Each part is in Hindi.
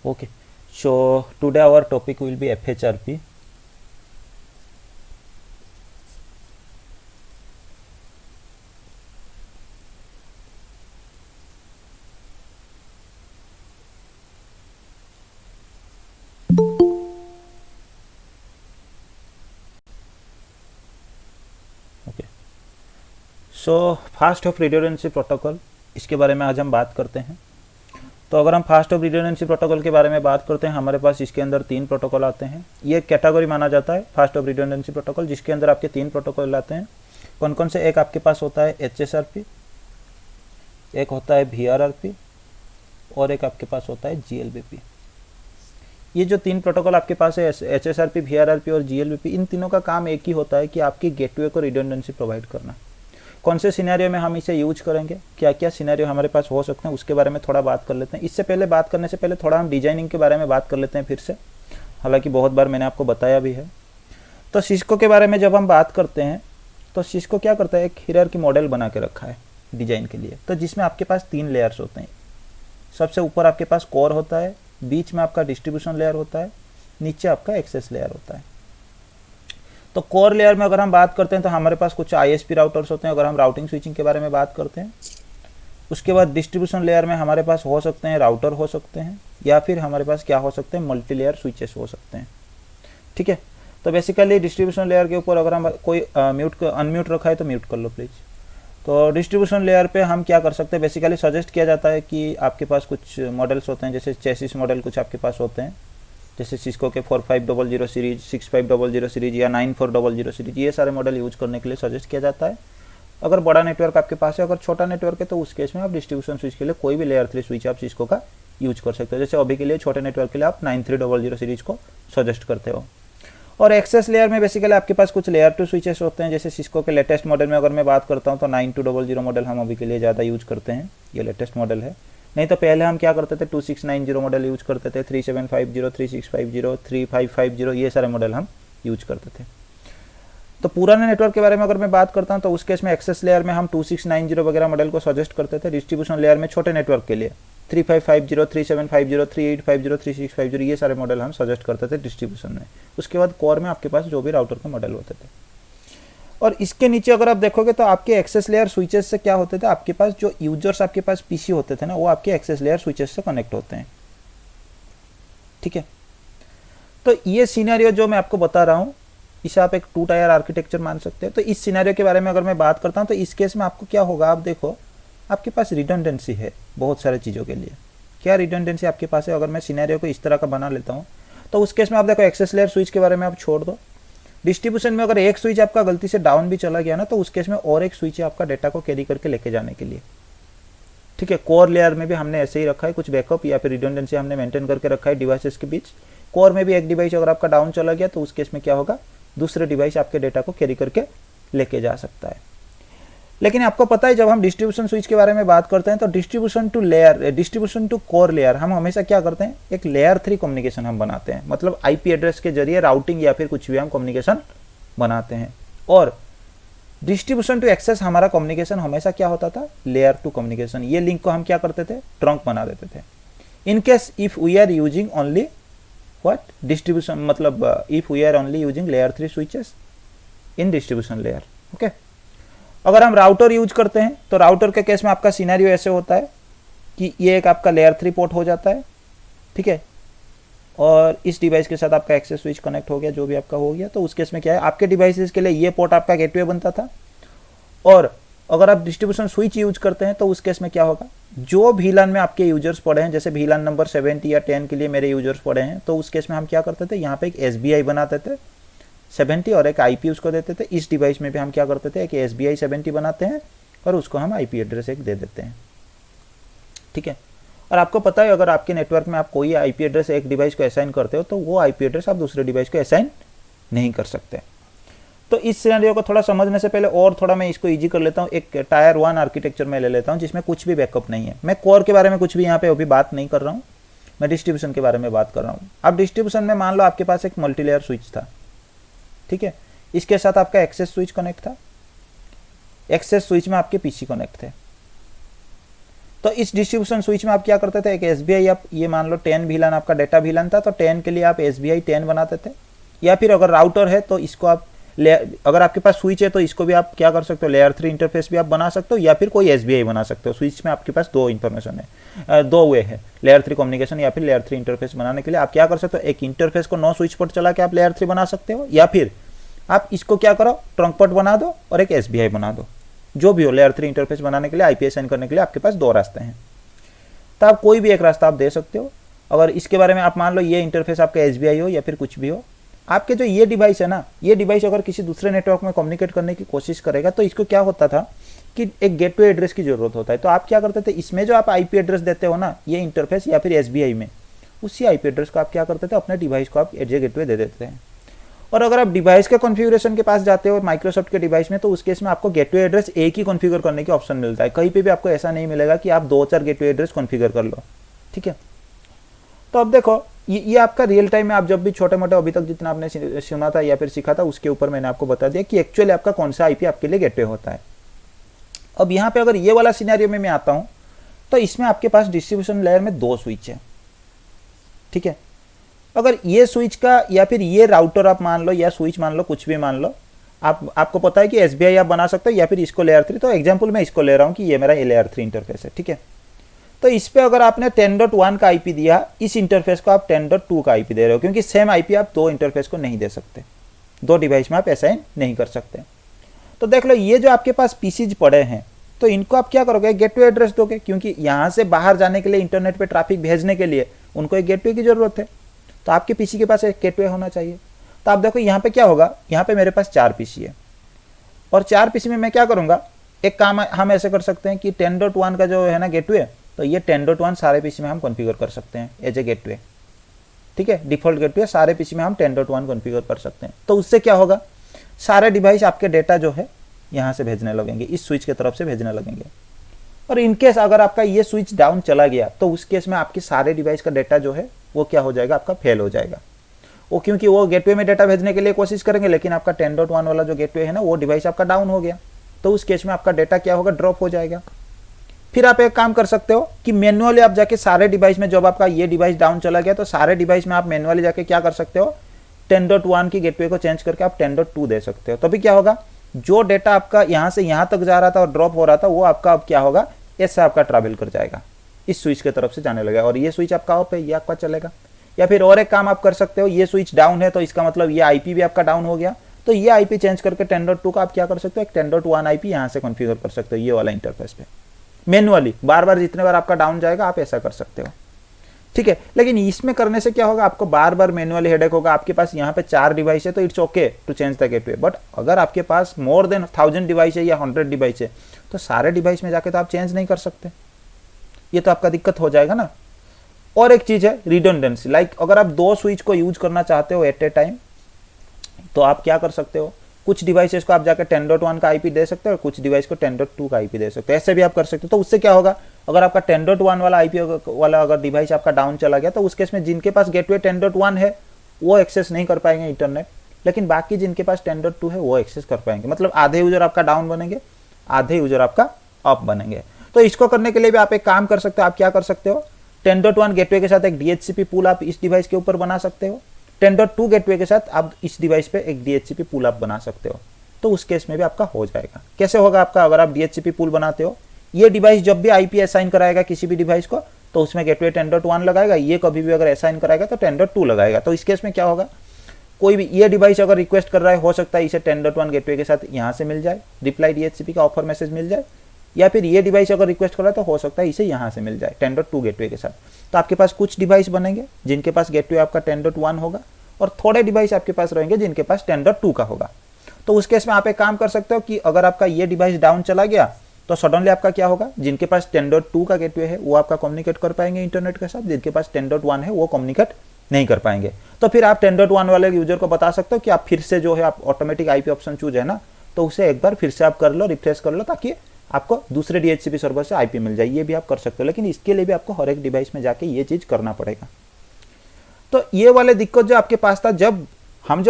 Okay, so today our topic will be FHRP. Okay, so fast of redundancy protocol, इसके बारे में आज हम बात करते हैं। तो अगर हम फास्ट ऑफ रिडंडेंसी प्रोटोकॉल के बारे में बात करते हैं, हमारे पास इसके अंदर 3 प्रोटोकॉल आते हैं। ये कैटेगरी माना जाता है फास्ट ऑफ रिडंडेंसी प्रोटोकॉल, जिसके अंदर आपके 3 प्रोटोकॉल आते हैं। कौन कौन से? एक आपके पास होता है HSRP, एक होता है VRRP और एक आपके पास होता है GLBP। ये जो 3 प्रोटोकॉल आपके पास है, HSRP, VRRP और GLBP, इन तीनों का काम एक ही होता है कि आपकी गेटवे को रिडंडेंसी प्रोवाइड करना। कौन से सिनेरियो में हम इसे यूज करेंगे, क्या क्या सिनेरियो हमारे पास हो सकते हैं, उसके बारे में थोड़ा बात कर लेते हैं। इससे पहले बात करने से पहले थोड़ा हम डिजाइनिंग के बारे में बात कर लेते हैं फिर से, हालांकि बहुत बार मैंने आपको बताया भी है। तो सिस्को के बारे में जब हम बात करते हैं तो सिस्को क्या करता है, एक हायरार्की मॉडल बना के रखा है डिजाइन के लिए, तो जिसमें आपके पास 3 लेयर्स होते हैं। सबसे ऊपर आपके पास कोर होता है, बीच में आपका डिस्ट्रीब्यूशन लेयर होता है, नीचे आपका एक्सेस लेयर होता है। तो कोर लेयर में अगर हम बात करते हैं तो हमारे पास कुछ ISP राउटर्स होते हैं, अगर हम राउटिंग स्विचिंग के बारे में बात करते हैं। उसके बाद डिस्ट्रीब्यूशन लेयर में हमारे पास हो सकते हैं राउटर हो सकते हैं, या फिर हमारे पास क्या हो सकते हैं, मल्टी लेयर स्विचेस हो सकते हैं। ठीक है, तो बेसिकली डिस्ट्रीब्यूशन लेयर के ऊपर अगर हम कोई अनम्यूट रखा है तो म्यूट कर लो प्लीज़। तो डिस्ट्रीब्यूशन लेयर पे हम क्या कर सकते हैं, बेसिकली सजेस्ट किया जाता है कि आपके पास कुछ मॉडल्स होते हैं, जैसे चेसिस मॉडल कुछ आपके पास होते हैं, जैसे सिस्को के 4500 सीरीज, 6500 सीरीज या 9400 सीरीज, ये सारे मॉडल यूज करने के लिए सजेस्ट किया जाता है। अगर बड़ा नेटवर्क आपके पास है, अगर छोटा नेटवर्क है तो उस केस में आप डिस्ट्रीब्यूशन स्विच के लिए कोई भी लेयर 3 स्विच आप सिस्को का यूज कर सकते हो। जैसे अभी के लिए छोटे नेटवर्क के लिए आप 9300 सीरीज को सजेस्ट करते हो। और एक्सेस लेयर में बेसिकली आपके पास कुछ लेयर 2 स्विचेस होते हैं, जैसे सिस्को के लेटेस्ट मॉडल में अगर मैं बात करता हूँ तो 9200 मॉडल हम अभी के लिए ज़्यादा यूज करते हैं, ये लेटेस्ट मॉडल है। नहीं तो पहले हम क्या करते थे, 2690 मॉडल यूज करते थे, 3750, 3650, 3550, ये सारे मॉडल हम यूज करते थे। तो पुराने नेटवर्क के बारे में अगर मैं बात करता हूँ तो उस केस में एक्सेस लेयर में हम 2690 वगैरह मॉडल को सजेस्ट करते थे। डिस्ट्रीब्यूशन लेयर में छोटे नेटवर्क के लिए 3550, 3750, 3850, 3650, ये सारे मॉडल हम सजेस्ट करते थे डिस्ट्रीब्यूशन में। उसके बाद कोर में आपके पास जो भी राउटर के मॉडल होते थे। और इसके नीचे अगर आप देखोगे तो आपके एक्सेस लेयर स्विचेस से क्या होते थे, आपके पास जो यूजर्स आपके पास पीसी होते थे ना, वो आपके एक्सेस लेयर स्विचेस से कनेक्ट होते हैं। ठीक है, तो ये सिनेरियो जो मैं आपको बता रहा हूँ, इसे आप एक 2 टायर आर्किटेक्चर मान सकते हैं। तो इस सिनेरियो के बारे में अगर मैं बात करता हूँ तो इस केस में आपको क्या होगा, आप देखो आपके पास रिडंडेंसी है बहुत सारे चीज़ों के लिए। क्या रिडंडेंसी आपके पास है, अगर मैं सिनेरियो को इस तरह का बना लेता हूँ तो उस केस में आप देखो एक्सेस लेयर स्विच के बारे में आप छोड़ दो। डिस्ट्रीब्यूशन में अगर एक स्विच आपका गलती से डाउन भी चला गया ना, तो उस केस में और एक स्विच है आपका डेटा को कैरी करके लेके जाने के लिए। ठीक है, कोर लेयर में भी हमने ऐसे ही रखा है, कुछ बैकअप या फिर रिडंडेंसी हमने मेंटेन करके रखा है डिवाइसेस के बीच। कोर में भी एक डिवाइस अगर आपका डाउन चला गया तो उस केस में क्या होगा, दूसरे डिवाइस आपके डेटा को कैरी करके लेके जा सकता है। लेकिन आपको पता है जब हम डिस्ट्रीब्यूशन स्विच के बारे में बात करते हैं तो distribution to layer, distribution to core layer, हम हमेशा क्या करते हैं, एक लेयर 3 कम्युनिकेशन हम बनाते हैं। मतलब IP एड्रेस के जरिए राउटिंग या फिर कुछ भी हम कम्युनिकेशन बनाते हैं। और डिस्ट्रीब्यूशन टू एक्सेस हमारा कम्युनिकेशन हमेशा क्या होता था, लेयर 2 कम्युनिकेशन। ये लिंक को हम क्या करते थे, ट्रंक बना देते थे। In case if we are using only what distribution, मतलब if we are only using layer 3 switches in distribution layer. Okay, अगर हम राउटर यूज करते हैं तो राउटर के केस में आपका सिनेरियो ऐसे होता है कि ये एक आपका लेयर 3 पोर्ट हो जाता है। ठीक है, और इस डिवाइस के साथ आपका एक्सेस स्विच कनेक्ट हो गया, जो भी आपका हो गया, तो उस केस में क्या है, आपके डिवाइसेस के लिए ये पोर्ट आपका गेटवे बनता था। और अगर आप डिस्ट्रीब्यूशन स्विच यूज करते हैं तो उस केस में क्या होगा, जो VLAN में आपके यूजर्स पड़े हैं, जैसे VLAN नंबर 70 या 10 के लिए मेरे यूजर्स पड़े हैं, तो उस केस में हम क्या करते थे, यहाँ पे एक SBI बनाते थे 70 और एक IP उसको देते थे। इस डिवाइस में भी हम क्या करते थे, एक SBI 70 बनाते हैं और उसको हम IP एड्रेस एक दे देते हैं। ठीक है, और आपको पता है अगर आपके नेटवर्क में आप कोई IP एड्रेस एक डिवाइस को असाइन करते हो तो वो IP एड्रेस आप दूसरे डिवाइस को असाइन नहीं कर सकते। तो इस सिनेरियो को थोड़ा समझने से पहले और थोड़ा मैं इसको इजी कर लेता हूँ। एक टायर 1 आर्किटेक्चर में ले लेता हूँ जिसमें कुछ भी बैकअप नहीं है। मैं कोर के बारे में कुछ भी यहाँ पे अभी बात नहीं कर रहा हूँ, मैं डिस्ट्रीब्यूशन के बारे में बात कर रहा हूँ। अब डिस्ट्रीब्यूशन में मान लो आपके पास एक मल्टीलेयर स्विच था। ठीक है, इसके साथ आपका एक्सेस स्विच कनेक्ट था, एक्सेस स्विच में आपके PC कनेक्ट थे। तो इस डिस्ट्रीब्यूशन स्विच में आप क्या करते थे, एक एसबीआई आप ये मान लो 10 VLAN आपका डेटा VLAN था, तो 10 के लिए आप एसबीआई 10 बनाते थे। या फिर अगर राउटर है तो इसको आप अगर आपके पास स्विच है तो इसको भी आप क्या कर सकते हो, लेयर 3 इंटरफेस भी आप बना सकते हो, या फिर कोई एसबीआई बना सकते हो। स्विच में आपके पास दो इंफॉर्मेशन है, दो वे है, लेयर 3 कम्युनिकेशन या फिर लेयर 3 इंटरफेस बनाने के लिए आप क्या कर सकते हो, एक इंटरफेस को 9 स्विच पोर्ट चला के आप लेयर 3 बना सकते हो, या फिर आप इसको क्या करो, ट्रंक पोर्ट बना दो और एक एसबीआई बना दो। जो भी हो, लेयर 3 इंटरफेस बनाने के लिए, आईपी असाइन करने के लिए आपके पास दो रास्ते हैं, तो आप कोई भी एक रास्ता आप दे सकते हो। अगर इसके बारे में आप मान लो ये इंटरफेस आपका एसबीआई हो या फिर कुछ भी हो, आपके जो ये डिवाइस है ना, ये डिवाइस अगर किसी दूसरे नेटवर्क में कम्युनिकेट करने की कोशिश करेगा तो इसको क्या होता था कि एक गेटवे एड्रेस की जरूरत होता है। तो आप क्या करते थे, इसमें जो आप आईपी एड्रेस देते हो ना, ये इंटरफेस या फिर एसबीआई में, उसी आईपी एड्रेस को आप क्या करते थे, अपने डिवाइस को आप एज गेटवे दे देते हैं। और अगर आप डिवाइस के कॉन्फ़िगरेशन के पास जाते हो माइक्रोसॉफ्ट के डिवाइस में, तो उस केस में आपको गेटवे एड्रेस एक ही कॉन्फ़िगर करने की ऑप्शन मिलता है। कहीं पे भी आपको ऐसा नहीं मिलेगा कि आप 2-4 गेटवे एड्रेस कॉन्फ़िगर कर लो, ठीक है। तो अब देखो, ये आपका रियल टाइम में आप जब भी छोटे मोटे अभी तक जितना आपने सुना था या फिर सीखा था, उसके ऊपर मैंने आपको बता दिया कि एक्चुअली आपका कौन सा आईपी आपके लिए गेटवे होता है। अब यहाँ पे अगर ये वाला सिनेरियो में मैं आता हूँ, तो इसमें आपके पास डिस्ट्रीब्यूशन लेयर में 2 स्विच है, ठीक है। अगर ये स्विच का या फिर ये राउटर आप मान लो या स्विच मान लो, कुछ भी मान लो, आपको पता है कि एसबीआई आप बना सकते हो या फिर इसको लेयर 3। तो एग्जाम्पल मैं इसको ले रहा हूँ कि ये मेरा लेयर 3 इंटरफेस है, ठीक है। तो इस पे अगर आपने 10.1 का आईपी दिया, इस इंटरफेस को आप 10.2 का आईपी दे रहे हो, क्योंकि सेम आईपी आप दो इंटरफेस को नहीं दे सकते, दो डिवाइस में आप असाइन नहीं कर सकते। तो देख लो, ये जो आपके पास पीसीज पड़े हैं, तो इनको आप क्या करोगे, गेटवे एड्रेस दोगे, क्योंकि यहाँ से बाहर जाने के लिए, इंटरनेट पे ट्रैफिक भेजने के लिए उनको एक गेटवे की जरूरत है। तो आपके पीसी के पास एक गेटवे होना चाहिए। तो आप देखो यहाँ पे क्या होगा, यहाँ पे मेरे पास 4 पीसी है, और 4 पीसी में मैं क्या करूँगा, एक काम हम ऐसे कर सकते हैं कि 10.1 का जो है ना गेटवे, तो ये 10.1 सारे पीसी में हम कॉन्फ़िगर कर सकते हैं एज ए गेटवे, ठीक है। डिफ़ॉल्ट गेटवे सारे पीसी में हम 10.1 कॉन्फ़िगर कर सकते हैं। तो उससे क्या होगा, सारे डिवाइस आपके डेटा जो है यहाँ से भेजने लगेंगे, इस स्विच की तरफ से भेजने लगेंगे। और इनकेस अगर आपका ये स्विच डाउन चला गया, तो उस केस में आपके सारे डिवाइस का डेटा जो है वो क्या हो जाएगा, आपका फेल हो जाएगा। वो क्योंकि वो गेटवे में डेटा भेजने के लिए कोशिश करेंगे, लेकिन आपका 10.1 वाला जो गेटवे है ना, वो डिवाइस आपका डाउन हो गया, तो उस केस में आपका डेटा क्या होगा, ड्रॉप हो जाएगा। फिर आप एक काम कर सकते हो कि मैन्युअली आप जाके सारे डिवाइस में, जब आपका ये डिवाइस डाउन चला गया, तो सारे डिवाइस में आप मैन्युअली जाके क्या कर सकते हो, 10.1 की गेटवे को चेंज करके आप 10.2 दे सकते हो। तभी क्या होगा, जो डेटा आपका यहाँ से यहाँ तक जा रहा था और ड्रॉप हो रहा था, वो आपका अब क्या होगा, ऐसा आपका ट्रैवल कर जाएगा, इस स्विच की तरफ से जाने लगेगा, और ये स्विच आपका ऑफ है, ये आपका चलेगा। या फिर और एक काम आप कर सकते हो, ये स्विच डाउन है, तो इसका मतलब ये आईपी भी आपका डाउन हो गया, तो ये आईपी चेंज करके 10.2 का आप क्या कर सकते हो, एक 10.1 आईपी यहाँ से कॉन्फ़िगर कर सकते हो, ये वाला इंटरफेस पे मैन्युअली। बार बार जितने बार आपका डाउन जाएगा आप ऐसा कर सकते हो, ठीक है। लेकिन इसमें करने से क्या होगा, आपको बार बार मैन्युअली हेडेक होगा। आपके पास यहाँ पे 4 डिवाइस है, तो it's okay to change the gateway, but अगर आपके पास मोर देन 1000 डिवाइस है या 100 डिवाइस है, तो सारे डिवाइस में जाके तो आप चेंज नहीं कर सकते, ये तो आपका दिक्कत हो जाएगा ना। और एक चीज है रिडंडेंसी, लाइक अगर आप 2 स्विच को यूज करना चाहते हो एट ए टाइम, तो आप क्या कर सकते हो, कुछ डिवाइसेस को आप जाकर 10.1 का आईपी दे सकते हो और कुछ डिवाइस को 10.2 का आईपी दे सकते हो, ऐसे भी आप कर सकते हो। तो उससे क्या होगा, अगर आपका 10.1 वाला आईपी वाला अगर डिवाइस आपका डाउन चला गया, तो उस केस में जिनके पास गेटवे 10.1 है वो एक्सेस नहीं कर पाएंगे इंटरनेट, लेकिन बाकी जिनके पास 10.2 है वो एक्सेस कर पाएंगे। मतलब आधे यूजर आपका डाउन बनेंगे, आधे यूजर आपका अप बनेंगे। तो इसको करने के लिए भी आप एक काम कर सकते हो, आप क्या कर सकते हो, 10.1 गेटवे के साथ एक DHCP पूल आप इस डिवाइस के ऊपर बना सकते हो, 10.2 गेटवे के साथ आप इस डिवाइस पे एक DHCP पूल आप बना सकते हो। तो उस केस में भी आपका हो जाएगा। कैसे होगा आपका, अगर आप DHCP पूल बनाते हो, ये डिवाइस जब भी आईपी असाइन कराएगा किसी भी डिवाइस को, तो उसमें गेटवे 10.1 लगाएगा, ये कभी भी अगर असाइन कराएगा तो 10.2 लगाएगा। तो इस केस में क्या होगा, कोई भी ये डिवाइस अगर रिक्वेस्ट कर रहा है, हो सकता है इसे 10.1 गेटवे के साथ यहाँ से मिल जाए, रिप्लाई DHCP का ऑफर मैसेज मिल जाए, या फिर ये डिवाइस अगर रिक्वेस्ट कर रहा है तो हो सकता है इसे यहाँ से मिल जाए 10.2 गेटवे के साथ। तो आपके पास कुछ डिवाइस बनेंगे जिनके पास गेटवे आपका 10.1 होगा, और थोड़े डिवाइस आपके पास रहेंगे जिनके पास 10.2 का होगा। तो उस केस में आप एक काम कर सकते हो कि अगर आपका ये डिवाइस डाउन चला गया, तो सडनली आपका क्या होगा, जिनके पास 10.2 का गेटवे है वो आपका कम्युनिकेट कर पाएंगे इंटरनेट के साथ, जिनके पास 10.1 है वो कम्युनिकेट नहीं कर पाएंगे। तो फिर आप 10.1 वाले यूजर को बता सकते हो कि आप फिर से जो है आप ऑटोमेटिक आईपी ऑप्शन चूज है ना, तो उसे एक बार फिर से आप कर लो, रिफ्रेश कर लो, ताकि आपको दूसरे DHCP सर्वर से आईपी मिल जाए। ये भी आप कर सकते हो, लेकिन इसके लिए भी आपको हर एक डिवाइस में जाके ये चीज करना पड़ेगा। तो ये वाले दिक्कत जो आपके पास था, जब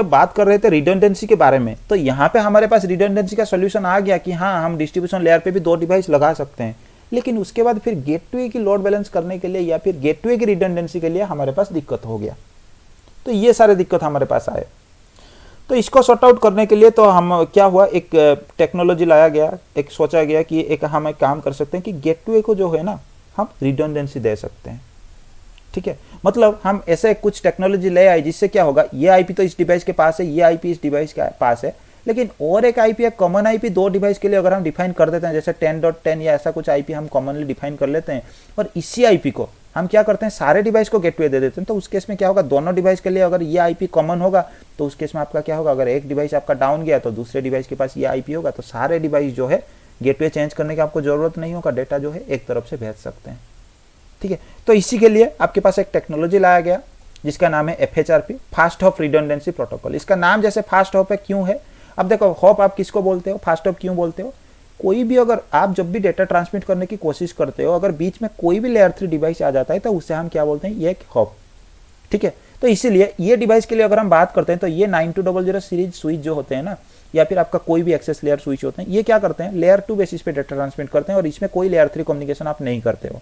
बात कर रहे थे रिडंडेंसी के बारे में, तो यहाँ पे हमारे पास रिडंडेंसी का सोल्यूशन आ गया कि हाँ, हम डिस्ट्रीब्यूशन लेयर पे भी 2 डिवाइस लगा सकते हैं। लेकिन उसके बाद फिर गेटवे की लोड बैलेंस करने के लिए या फिर गेटवे की रिडंडेंसी के लिए हमारे पास दिक्कत हो गया। तो ये सारे दिक्कत हमारे पास आए। तो इसको सॉर्ट आउट करने के लिए तो हम क्या हुआ, एक टेक्नोलॉजी लाया गया, एक सोचा गया कि हम एक काम कर सकते हैं कि गेटवे को जो है ना हम रिडंडेंसी दे सकते हैं। ठीक है, मतलब हम ऐसे कुछ टेक्नोलॉजी ले आए जिससे क्या होगा, ये आईपी तो इस डिवाइस के पास है, ये आईपी इस डिवाइस के पास है, लेकिन और एक आईपी या कॉमन आईपी दो डिवाइस के लिए अगर हम डिफाइन कर देते हैं, जैसे 10.10 या ऐसा कुछ आईपी हम कॉमनली डिफाइन कर लेते हैं, और इसी आईपी को हम क्या करते हैं सारे डिवाइस को गेटवे दे देते हैं। तो उस केस में क्या होगा, दोनों डिवाइस के लिए अगर ये आईपी कॉमन होगा तो उस केस में आपका क्या होगा, अगर एक डिवाइस आपका डाउन गया तो दूसरे डिवाइस के पास ये आईपी होगा, तो सारे डिवाइस जो है गेटवे चेंज करने की आपको जरूरत नहीं होगा, डेटा जो है एक तरफ से भेज सकते हैं। ठीक है, तो इसी के लिए आपके पास एक टेक्नोलॉजी लाया गया जिसका नाम है FHRP, fast hop redundancy protocol. इसका नाम जैसे फास्ट हॉप है, क्यों है, अब देखो हॉप आप किसको बोलते हो, फास्ट हॉप क्यों बोलते हो, कोई भी अगर आप जब भी डेटा ट्रांसमिट करने की कोशिश करते हो, अगर बीच में कोई भी लेयर 3 डिवाइस आ जाता है तो उसे हम क्या बोलते हैं, ये एक हॉप। ठीक है, तो इसीलिए ये डिवाइस के लिए अगर हम बात करते हैं तो ये 9200 सीरीज स्विच जो होते हैं ना, या फिर आपका कोई भी एक्सेस लेयर स्विच होते हैं, ये क्या करते हैं, लेयर 2 बेसिस पे डेटा ट्रांसमिट करते हैं और इसमें कोई लेयर 3 कम्युनिकेशन आप नहीं करते हो।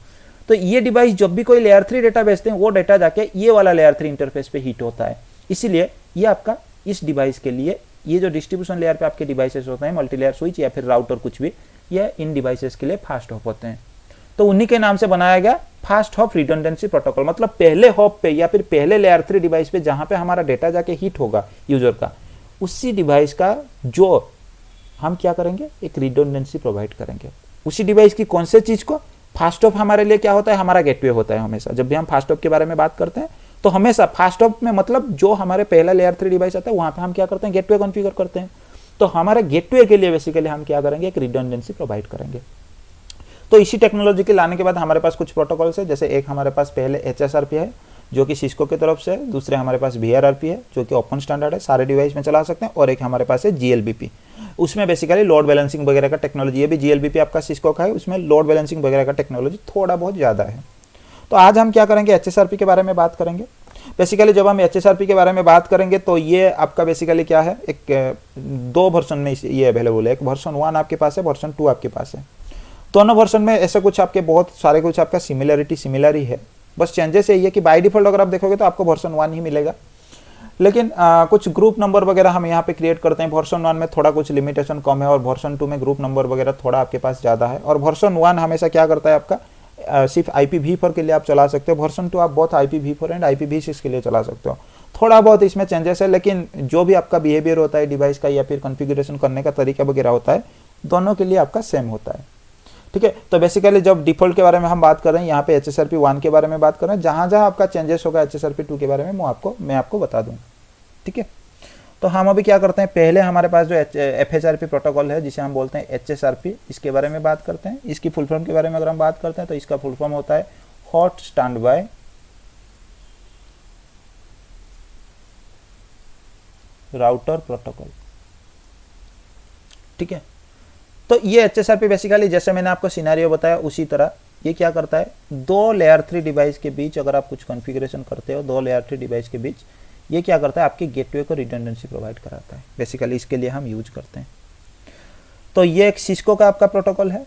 तो ये डिवाइस जब भी कोई लेयर 3 डेटा भेजते हैं वो डेटा जाके ये वाला लेयर 3 इंटरफेस पे हिट होता है। इसीलिए ये आपका इस डिवाइस के लिए, ये जो डिस्ट्रीब्यूशन लेयर पे आपके डिवाइसेस होते हैं, मल्टी लेयर स्विच या फिर राउटर कुछ भी, ये इन डिवाइसेस के लिए फास्ट हॉप होते हैं। तो उन्हीं के नाम से बनाया गया फास्ट हॉप रिडंडेंसी प्रोटोकॉल। मतलब पहले हॉप पे या फिर पहले लेयर 3 डिवाइस पे जहां पे हमारा डेटा जाके हिट होगा यूजर का, उसी डिवाइस का जो हम क्या करेंगे, एक रिडंडेंसी प्रोवाइड करेंगे उसी डिवाइस की। कौन से चीज को, फास्ट हॉप हमारे लिए क्या होता है, हमारा गेटवे होता है। हमेशा जब भी हम फास्ट हॉप के बारे में बात करते हैं तो हमेशा फास्ट हॉप में मतलब जो हमारे पहला लेयर 3 डिवाइस आता है वहां पे हम क्या करते हैं, गेटवे कॉन्फ़िगर करते हैं। तो हमारे गेटवे के लिए बेसिकली हम क्या करेंगे, एक रिडंडेंसी प्रोवाइड करेंगे। तो इसी टेक्नोलॉजी के लाने के बाद हमारे पास कुछ प्रोटोकॉल्स है, जैसे एक हमारे पास पहले HSRP है जो कि सिस्को की तरफ से है, दूसरे हमारे पास VRRP है जो कि ओपन स्टैंडर्ड है, सारे डिवाइस में चला सकते हैं, और एक हमारे पास है GLBP। उसमें बेसिकली लोड बैलेंसिंग वगैरह का टेक्नोलॉजी, ये भी GLBP आपका सिस्को का है, उसमें लोड बैलेंसिंग वगैरह का टेक्नोलॉजी थोड़ा बहुत ज़्यादा है। तो आज हम क्या करेंगे, HSRP के बारे में बात करेंगे। बेसिकली जब हम HSRP के बारे में बात करेंगे तो ये आपका बेसिकली क्या है, एक दो वर्जन में ये अवेलेबल है, एक वर्जन 1 आपके पास है, वर्जन 2 आपके पास है। दोनों वर्जन में ऐसे कुछ आपके बहुत सारे कुछ आपका सिमिलर ही है, बस चेंजेस यही है कि बाय डिफॉल्ट अगर आप देखोगे तो आपको वर्जन 1 ही मिलेगा, लेकिन कुछ ग्रुप नंबर वगैरह हम यहाँ पे क्रिएट करते हैं। वर्जन 1 में थोड़ा कुछ लिमिटेशन कम है और वर्जन 2 में ग्रुप नंबर वगैरह थोड़ा आपके पास ज़्यादा है। और वर्जन 1 हमेशा क्या करता है आपका, सिर्फ IPv4 के लिए आप चला सकते हो। वर्जन 2 आप बहुत IPv4 एंड IPv6 के लिए चला सकते हो। थोड़ा बहुत इसमें चेंजेस है, लेकिन जो भी आपका बिहेवियर होता है डिवाइस का या फिर कॉन्फ़िगरेशन करने का तरीका वगैरह होता है, दोनों के लिए आपका सेम होता है। ठीक है, तो बेसिकली जब डिफॉल्ट के बारे में हम बात कर रहे हैं, यहाँ पे HSRP 1 के बारे में बात कर रहे हैं, जहाँ जहाँ आपका चेंजेस होगा HSRP 2 के बारे में मैं आपको बता दूँ। ठीक है, तो हम अभी क्या करते हैं, पहले हमारे पास जो FHRP प्रोटोकॉल है जिसे हम बोलते हैं HSRP, इसके बारे में बात करते हैं। इसकी फुल फॉर्म के बारे में अगर हम बात करते हैं तो इसका फुल फॉर्म होता है hot stand by router protocol. ठीक है, तो ये HSRP बेसिकली जैसे मैंने आपको सिनेरियो बताया उसी तरह ये क्या करता है, दो लेयर 3 डिवाइस के बीच अगर आप कुछ कॉन्फ़िगरेशन करते हो, दो लेयर 3 डिवाइस के बीच, ये क्या करता है, आपके गेटवे को रिडंडेंसी प्रोवाइड कराता है। बेसिकली इसके लिए हम यूज करते हैं। तो ये एक सिस्को का आपका प्रोटोकॉल है।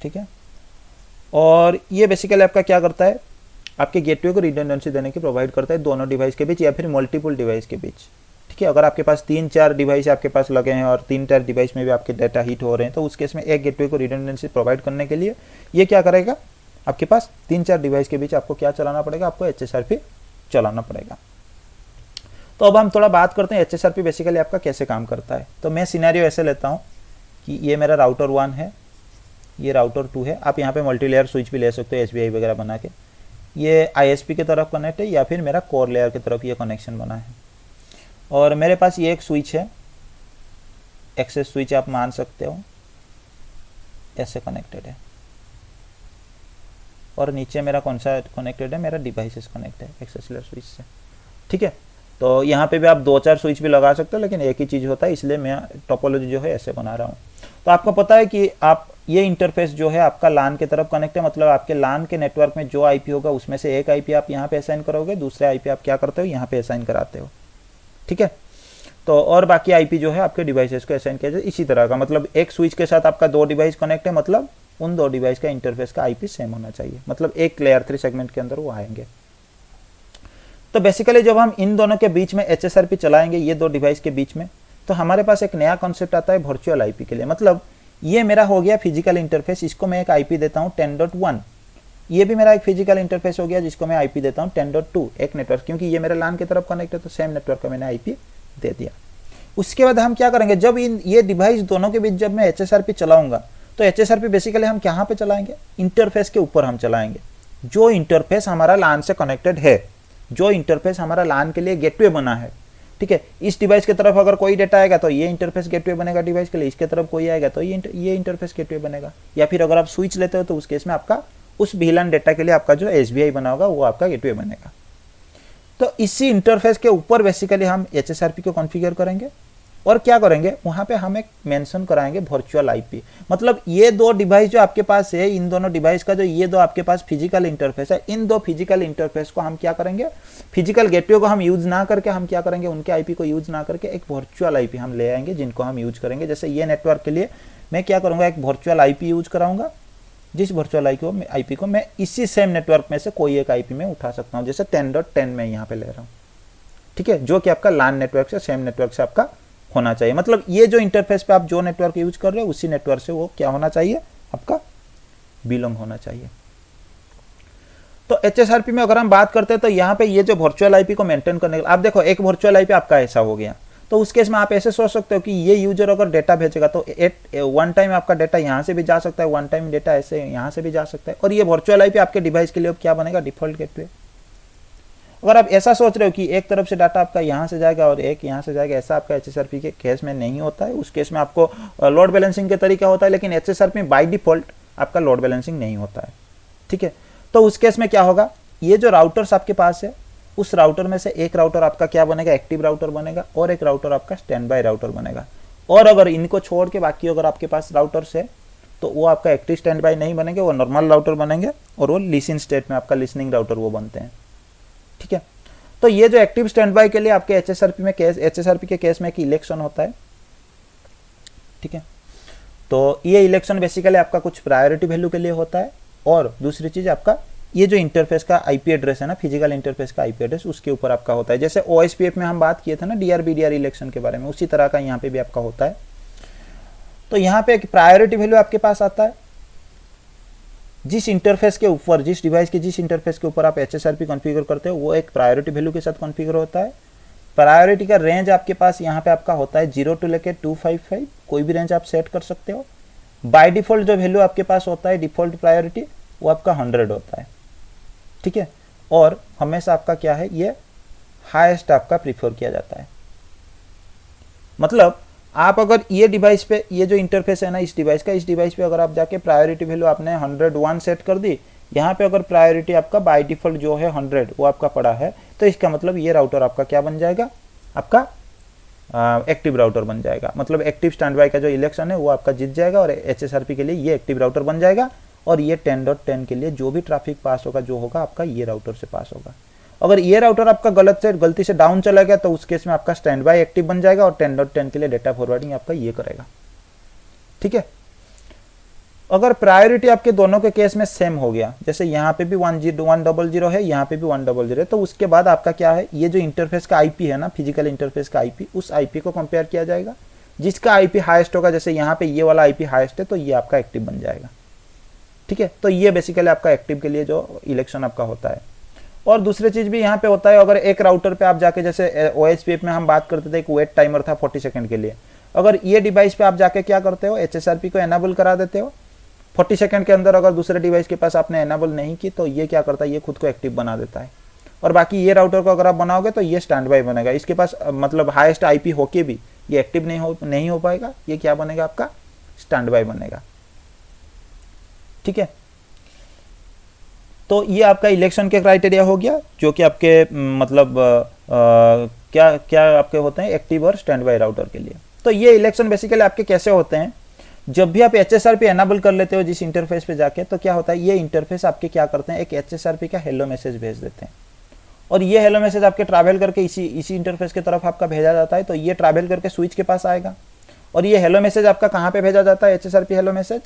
ठीक है, और ये बेसिकली आपका क्या करता है, आपके गेटवे को रिडंडेंसी देने की प्रोवाइड करता है दोनों डिवाइस के बीच या फिर मल्टीपल डिवाइस के बीच। ठीक है, अगर आपके पास 3-4 डिवाइस आपके पास लगे हैं और 3-4 डिवाइस में भी आपके डाटा हिट हो रहे हैं, तो उस केस में एक गेटवे को रिडंडेंसी प्रोवाइड करने के लिए ये क्या करेगा, आपके पास 3-4 डिवाइस के बीच आपको क्या चलाना पड़ेगा, आपको HSRP चलाना पड़ेगा। तो अब हम थोड़ा बात करते हैं HSRP बेसिकली आपका कैसे काम करता है। तो मैं सिनेरियो ऐसे लेता हूँ कि ये मेरा राउटर 1 है, ये राउटर 2 है। आप यहाँ पे मल्टी लेयर स्विच भी ले सकते हो SBI वगैरह बना के। ये ISP की तरफ कनेक्ट है या फिर मेरा कोर लेयर की तरफ ये कनेक्शन बना है, और मेरे पास ये एक स्विच है, एक्सेस स्विच आप मान सकते हो, ऐसे कनेक्टेड है, और नीचे मेरा कौन सा कनेक्टेड है, मेरा डिवाइसेस कनेक्ट है एक्सेस लेयर स्विच से। ठीक है, तो यहाँ पे भी आप 2-4 स्विच भी लगा सकते हो, लेकिन एक ही चीज़ होता है, इसलिए मैं टोपोलॉजी जो है ऐसे बना रहा हूँ। तो आपको पता है कि आप ये इंटरफेस जो है आपका LAN के तरफ कनेक्ट है, मतलब आपके LAN के नेटवर्क में जो IP होगा उसमें से एक IP आप यहाँ पे असाइन करोगे, दूसरे IP आप क्या करते हो, यहाँ पे असाइन कराते हो। ठीक है, तो और बाकी आईपी जो है आपके डिवाइसेस को असाइन किया जाए इसी तरह का, मतलब एक स्विच के साथ आपका 2 डिवाइस कनेक्ट है, मतलब उन 2 डिवाइस का इंटरफेस का आईपी सेम होना चाहिए, मतलब एक लेयर 3 सेगमेंट के अंदर वो आएंगे। तो बेसिकली जब हम इन दोनों के बीच में HSRP चलाएंगे, ये 2 डिवाइस के बीच में, तो हमारे पास एक नया कॉन्सेप्ट आता है वर्चुअल आईपी के लिए। मतलब ये मेरा हो गया फिजिकल इंटरफेस, इसको मैं एक आईपी देता हूँ 10.1, ये भी मेरा एक फिजिकल इंटरफेस हो गया जिसको मैं आईपी देता हूँ 10.2, एक नेटवर्क, क्योंकि ये मेरा LAN की तरफ कनेक्ट है तो सेम नेटवर्क का मैंने आईपी दे दिया। उसके बाद हम क्या करेंगे, जब ये डिवाइस दोनों के बीच जब मैं HSRP चलाऊंगा, तो HSRP बेसिकली हम कहाँ पे चलाएंगे, इंटरफेस के ऊपर हम चलाएंगे, जो इंटरफेस हमारा LAN से कनेक्टेड है, जो इंटरफेस हमारा LAN के लिए गेटवे बना है। ठीक है, इस डिवाइस की तरफ अगर कोई डेटा आएगा तो ये इंटरफेस गेटवे बनेगा डिवाइस के लिए, इसके तरफ कोई आएगा तो ये इंटरफेस गेटवे बनेगा। या फिर अगर आप स्विच लेते हो तो उस केस में आपका उस VLAN डेटा के लिए आपका जो SBI बना होगा वो आपका गेटवे बनेगा। तो इसी इंटरफेस के ऊपर बेसिकली हम HSRP को कॉन्फ़िगर करेंगे और क्या करेंगे, वहां पे हम एक मेंशन कराएंगे वर्चुअल आईपी। मतलब ये 2 डिवाइस जो आपके पास है, इन दोनों डिवाइस का जो ये 2 आपके पास फिजिकल इंटरफेस है, इन 2 फिजिकल इंटरफेस को हम क्या करेंगे, फिजिकल गेटवे को हम यूज ना करके हम क्या करेंगे, उनके आईपी को यूज ना करके एक वर्चुअल आईपी हम ले आएंगे जिनको हम यूज करेंगे। जैसे ये नेटवर्क के लिए मैं क्या करूंगा, एक वर्चुअल आईपी यूज कराऊंगा, जिस वर्चुअल आईपी को मैं इसी सेम नेटवर्क में से कोई एक आईपी में उठा सकता हूं, जैसे 10.10 में यहाँ पे ले रहा हूँ। ठीक है, जो कि आपका LAN नेटवर्क से सेम नेटवर्क से आपका होना चाहिए। मतलब ये जो इंटरफेस पे आप जो नेटवर्क यूज कर रहे हो उसी नेटवर्क से वो क्या होना चाहिए, आपका बिलोंग होना चाहिए। तो HSRP में अगर हम बात करते हैं तो यहाँ पे ये जो वर्चुअल आईपी को मेंटेन करने के लिए, आप देखो एक वर्चुअल आईपी आपका ऐसा हो गया, तो उस केस में आप ऐसे सोच सकते हो कि ये यूजर अगर डेटा भेजेगा तो वन टाइम आपका डेटा यहाँ से भी जा सकता है, वन टाइम डेटा ऐसे यहाँ से भी जा सकता है, और ये वर्चुअल आईपी आपके डिवाइस के लिए क्या बनेगा, डिफॉल्ट गेटवे। अगर आप ऐसा सोच रहे हो कि एक तरफ से डाटा आपका यहाँ से जाएगा और एक यहाँ से जाएगा, ऐसा आपका HSRP के केस में नहीं होता है। उस केस में आपको लोड बैलेंसिंग के तरीका होता है, लेकिन HSRP में बाय डिफॉल्ट आपका लोड बैलेंसिंग नहीं होता है। ठीक है, तो उस केस में क्या होगा, ये जो राउटर्स आपके पास है उस राउटर में से एक राउटर आपका क्या बनेगा, एक्टिव राउटर बनेगा, और एक राउटर आपका स्टैंड बाय राउटर बनेगा। और अगर इनको छोड़ के बाकी अगर आपके पास राउटर्स है तो वो आपका एक्टिव स्टैंड बाय नहीं बनेंगे, वो नॉर्मल राउटर बनेंगे, और वो लिसन स्टेट में आपका लिसनिंग राउटर वो बनते हैं। ठीक है, तो ये जो एक्टिव स्टैंड बाय के लिए आपके HSRP के केस में एक इलेक्शन होता है। ठीक है, तो ये इलेक्शन बेसिकली आपका कुछ प्रायोरिटी वैल्यू के लिए होता है, और दूसरी चीज आपका ये जो इंटरफेस का आईपी एड्रेस है ना, फिजिकल इंटरफेस का आईपी एड्रेस उसके ऊपर आपका होता है। जैसे OSPF में हम बात किए थे ना DRBDR इलेक्शन के बारे में, उसी तरह का यहाँ पे भी आपका होता है। तो यहाँ पे एक प्रायोरिटी वैल्यू आपके पास आता है, जिस इंटरफेस के ऊपर, जिस डिवाइस के जिस इंटरफेस के ऊपर आप HSRP कॉन्फ़िगर करते हो वो एक प्रायोरिटी वैल्यू के साथ कॉन्फ़िगर होता है। प्रायोरिटी का रेंज आपके पास यहाँ पे आपका होता है 0 to लेके 255, कोई भी रेंज आप सेट कर सकते हो। बाय डिफॉल्ट जो वैल्यू आपके पास होता है डिफॉल्ट प्रायोरिटी वो आपका 100 होता है। ठीक है, और हमेशा आपका क्या है, ये हाईएस्ट आपका प्रीफर किया जाता है। मतलब आप अगर ये डिवाइस पे, ये जो इंटरफेस है ना इस डिवाइस का, इस डिवाइस पे अगर आप जाके प्रायोरिटी वैल्यू आपने 101 सेट कर दी, यहाँ पे अगर प्रायोरिटी आपका बाय डिफॉल्ट जो है 100 वो आपका पड़ा है, तो इसका मतलब ये राउटर आपका क्या बन जाएगा, आपका एक्टिव राउटर बन जाएगा। मतलब एक्टिव स्टैंड बाय का जो इलेक्शन है वो आपका जीत जाएगा, और HSRP के लिए ये एक्टिव राउटर बन जाएगा, और ये 10.10 के लिए जो भी ट्रैफिक पास होगा जो होगा आपका ये राउटर से पास होगा। अगर ये राउटर आपका गलती से डाउन चला गया तो उस केस में आपका स्टैंड बाय एक्टिव बन जाएगा, और 10.10 के लिए डेटा फॉरवर्डिंग आपका ये करेगा। ठीक है, अगर प्रायोरिटी आपके दोनों के केस में सेम हो गया, जैसे यहाँ पे भी 100 है, यहाँ पे भी 100 है, तो उसके बाद आपका क्या है, ये जो इंटरफेस का आईपी है ना, फिजिकल इंटरफेस का आईपी, उस आईपी को कंपेयर किया जाएगा, जिसका आईपी हाईएस्ट होगा। जैसे यहाँ पे ये वाला आईपी हाईएस्ट है तो ये आपका एक्टिव बन जाएगा। ठीक है, तो ये बेसिकली आपका एक्टिव के लिए जो इलेक्शन आपका होता है। और दूसरी चीज भी यहाँ पे होता है, अगर एक राउटर पे आप जाके, जैसे OSPF में हम बात करते थे, एक वेट टाइमर था 40 सेकंड के लिए, अगर ये डिवाइस पे आप जाके क्या करते हो, HSRP को एनाबल करा देते हो 40 सेकंड के अंदर, अगर दूसरे डिवाइस के पास आपने एनाबल नहीं की तो ये क्या करता है, ये खुद को एक्टिव बना देता है। और बाकी ये राउटर को अगर आप बनाओगे तो ये स्टैंड बाय बनेगा, इसके पास मतलब हाईएस्ट आईपी होके भी ये एक्टिव नहीं हो पाएगा, ये क्या बनेगा, आपका स्टैंड बाय बनेगा। ठीक है, तो ये आपका इलेक्शन के क्राइटेरिया हो गया, जो कि आपके मतलब क्या क्या आपके होते हैं, एक्टिव और स्टैंड बाय राउटर के लिए। तो ये इलेक्शन बेसिकली आपके कैसे होते हैं, जब भी आप HSRP एनाबल कर लेते हो जिस इंटरफेस पे जाके, तो क्या होता है, ये इंटरफेस आपके क्या करते हैं, एक HSRP का हेलो मैसेज भेज देते हैं, और ये हेलो मैसेज आपके ट्रैवल करके इसी इंटरफेस की तरफ आपका भेजा जाता है। तो ये ट्रैवल करके स्विच के पास आएगा। और ये हेलो मैसेज आपका कहाँ पे भेजा जाता है, HSRP हेलो मैसेज,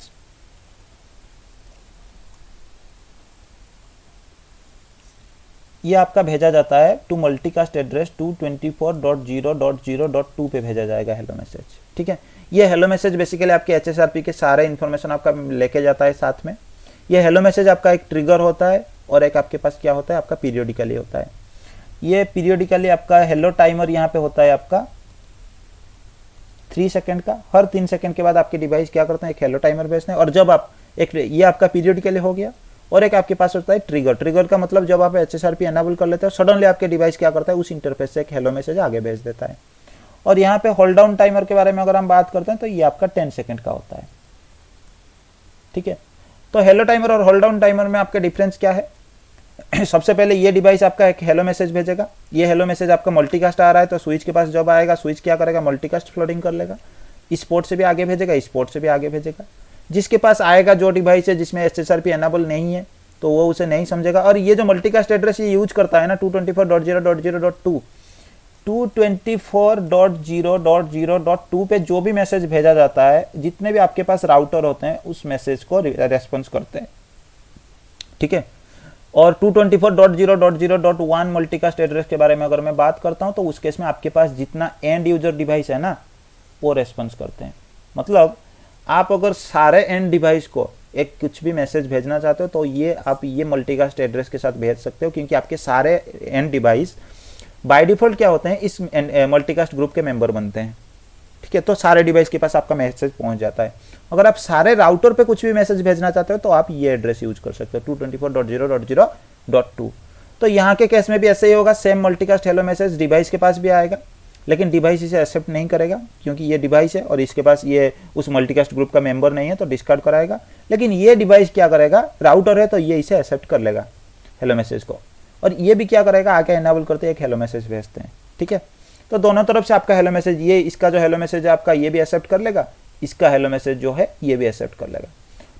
ये आपका भेजा जाता है टू मल्टीकास्ट एड्रेस 224.0.0.2 पे भेजा जाएगा हेलो मैसेज। ठीक है, ये हेलो मैसेज बेसिकली आपके HSRP के सारे इन्फॉर्मेशन आपका लेके जाता है साथ में। ये हेलो मैसेज आपका एक ट्रिगर होता है और एक आपके पास क्या होता है, आपका पीरियोडिकली होता है। ये पीरियोडिकली आपका हेलो टाइमर यहाँ पे होता है आपका 3 सेकंड का। हर 3 सेकंड के बाद आपके डिवाइस क्या करते हैं, एक हेलो टाइमर भेजते हैं। और जब आप एक, ये आपका पीरियोडिकली हो गया। और एक आपके पास होता है ट्रिगर। ट्रिगर का मतलब जब आप HSRP एनेबल कर लेते हो, सडनली आपके डिवाइस क्या करता है, उस इंटरफेस से एक हेलो मैसेज आगे भेज देता है। और यहाँ पे होल्ड डाउन टाइमर के बारे में अगर हम बात करते हैं तो ये आपका 10 सेकंड का होता है। ठीक है, तो हेलो टाइमर और होल्ड डाउन टाइमर में आपका डिफरेंस क्या है? सबसे पहले ये डिवाइस आपका एक हेलो मैसेज भेजेगा। ये हेलो मैसेज आपका मल्टीकास्ट आ रहा है तो स्विच के पास जब आएगा, स्विच क्या करेगा, मल्टीकास्ट फ्लोटिंग कर लेगा। इस पोर्ट से भी आगे भेजेगा, इस पोर्ट से भी आगे भेजेगा। जिसके पास आएगा जो डिवाइस है जिसमें HSRP एनेबल नहीं है तो वो उसे नहीं समझेगा। और ये जो मल्टीकास्ट एड्रेस ये यूज करता है ना 224.0.0.2 224.0.0.2 पे जो भी मैसेज भेजा जाता है, जितने भी आपके पास राउटर होते हैं उस मैसेज को रेस्पॉन्स करते हैं। ठीक है, और 224.0.0.1 मल्टीकास्ट एड्रेस के बारे में अगर मैं बात करता हूं तो उस केस में आपके पास जितना एंड यूजर डिवाइस है ना वो रेस्पॉन्स करते हैं। मतलब आप अगर सारे एंड डिवाइस को एक कुछ भी मैसेज भेजना चाहते हो तो ये आप ये मल्टीकास्ट एड्रेस के साथ भेज सकते हो, क्योंकि आपके सारे एंड डिवाइस बाय डिफॉल्ट क्या होते हैं, इस मल्टीकास्ट ग्रुप के मेंबर बनते हैं। ठीक है, तो सारे डिवाइस के पास आपका मैसेज पहुंच जाता है। अगर आप सारे राउटर पे कुछ भी मैसेज भेजना चाहते हो तो आप ये एड्रेस यूज कर सकते हो 224.0.0.2। तो यहाँ के केस में भी ऐसे ही होगा, same multicast hello message device के पास भी आएगा, लेकिन डिवाइस इसे एक्सेप्ट नहीं करेगा क्योंकि ये डिवाइस है और इसके पास ये उस मल्टीकास्ट ग्रुप का मेंबर नहीं है तो डिस्कार्ड कराएगा। लेकिन ये डिवाइस क्या करेगा, राउटर है तो ये इसे एक्सेप्ट कर लेगा हेलो मैसेज को, और ये भी क्या करेगा, आके एनेबल करते एक हेलो मैसेज भेजते हैं। ठीक है, तो दोनों तरफ से आपका हेलो मैसेज, ये इसका जो हेलो मैसेज है आपका ये भी एक्सेप्ट कर लेगा, इसका हेलो मैसेज जो है ये भी एक्सेप्ट कर लेगा।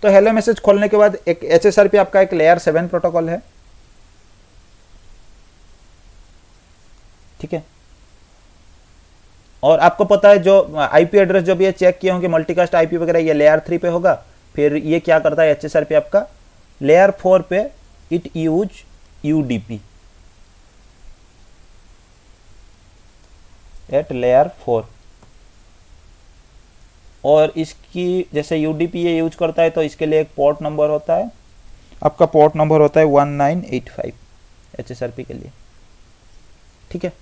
तो हेलो मैसेज खोलने के बाद एक HSRP आपका एक लेयर 7 प्रोटोकॉल है। ठीक है, और आपको पता है जो IP एड्रेस जो भी ये चेक किए होंगे मल्टीकास्ट IP वगैरह, ये लेयर 3 पे होगा। फिर ये क्या करता है HSRP आपका लेयर 4 पे it use UDP at layer 4। और इसकी जैसे UDP ये यूज करता है तो इसके लिए एक पोर्ट नंबर होता है, आपका पोर्ट नंबर होता है 1985 HSRP के लिए। ठीक है,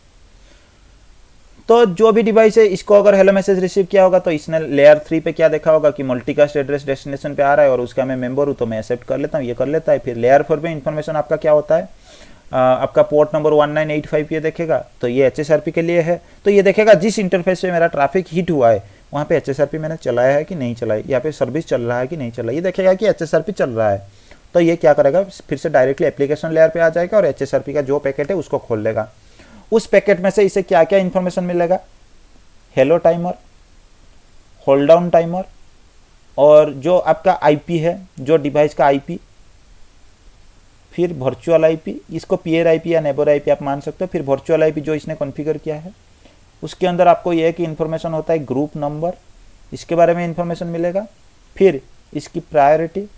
तो जो भी डिवाइस है इसको अगर हेलो मैसेज रिसीव किया होगा तो इसने लेयर 3 पे क्या देखा होगा कि मल्टीकास्ट एड्रेस डेस्टिनेशन पे आ रहा है और उसका मैं मेंबर हूँ तो मैं एक्सेप्ट कर लेता हूँ, ये कर लेता है। फिर लेयर 4 पे इंफॉर्मेशन आपका क्या होता है, आपका पोर्ट नंबर 1985 ये देखेगा तो ये HSRP के लिए है। तो ये देखेगा जिस इंटरफेस पे मेरा ट्रैफिक हिट हुआ है वहाँ पे HSRP मैंने चलाया है कि नहीं चलाया, यहाँ पे सर्विस चल रहा है कि नहीं चल रहा है, ये देखेगा कि HSRP चल रहा है। तो ये क्या करेगा, फिर से डायरेक्टली एप्लीकेशन लेयर पे आ जाएगा और HSRP का जो पैकेट है उसको खोल लेगा। उस पैकेट में से इसे क्या क्या इंफॉर्मेशन मिलेगा, hello timer, hold down timer, और जो आपका IP है, जो डिवाइस का IP, फिर वर्चुअल IP, इसको पीयर IP या नेबर IP आप मान सकते हो। फिर वर्चुअल IP जो इसने कॉन्फ़िगर किया है, उसके अंदर आपको यह कि इंफॉर्मेशन होता है ग्रुप नंबर, इसके बारे में इंफॉर्मेशन मिलेगा। फिर इसकी प्रायोरिटी,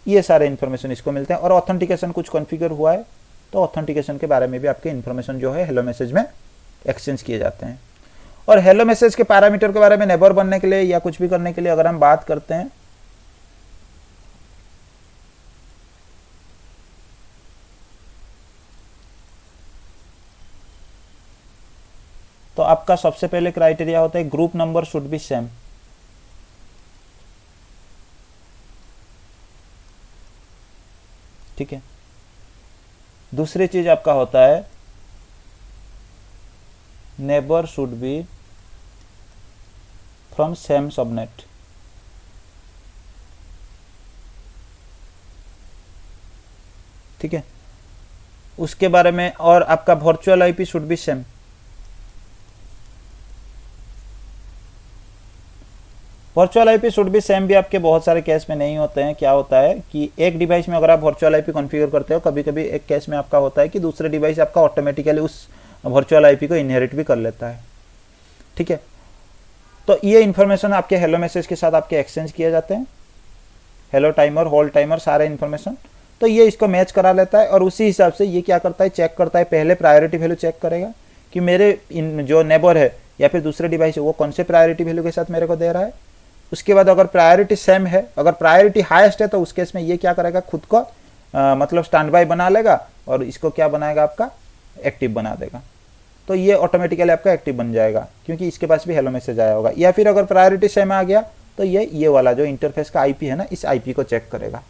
ये सारे इंफॉर्मेशन इसको मिलते हैं। और ऑथेंटिकेशन कुछ कॉन्फ़िगर हुआ है तो ऑथेंटिकेशन के बारे में भी आपके इंफॉर्मेशन जो है हेलो मैसेज में एक्सचेंज किए जाते हैं। और हेलो मैसेज के पैरामीटर के बारे में नेबर बनने के लिए या कुछ भी करने के लिए अगर हम बात करते हैं तो आपका सबसे पहले क्राइटेरिया होता है group number should be same. ठीक है, दूसरी चीज आपका होता है neighbour should be from same subnet. ठीक है, उसके बारे में, और आपका virtual IP should be same. Virtual IP should be same भी आपके बहुत सारे केस में नहीं होते हैं। क्या होता है कि एक डिवाइस में अगर आप वर्चुअल आईपी कॉन्फ़िगर करते हो, कभी कभी एक केस में आपका होता है कि दूसरे डिवाइस आपका ऑटोमेटिकली उस वर्चुअल आईपी को इनहेरिट भी कर लेता है। ठीक है, तो ये इन्फॉर्मेशन आपके हेलो मैसेज के साथ आपके एक्सचेंज किए जाते हैं, हेलो टाइमर, होल्ड टाइमर, सारे इन्फॉर्मेशन। तो ये इसको मैच करा लेता है और उसी हिसाब से ये क्या करता है, चेक करता है, पहले प्रायोरिटी वैल्यू चेक करेगा कि मेरे इन जो नेबर है या फिर दूसरे डिवाइस है वो कौन से प्रायोरिटी वैल्यू के साथ मेरे को दे रहा है। उसके बाद अगर प्रायोरिटी सेम है, अगर प्रायोरिटी हाईएस्ट है, तो उस केस में ये क्या करेगा, खुद को मतलब स्टैंड बाय बना लेगा और इसको क्या बनाएगा, आपका एक्टिव बना देगा। तो ये ऑटोमेटिकली आपका एक्टिव बन जाएगा क्योंकि इसके पास भी हेलो मैसेज आया होगा। या फिर अगर प्रायोरिटी सेम आ गया तो ये वाला जो इंटरफेस का आईपी है ना, इस आईपी को चेक करेगा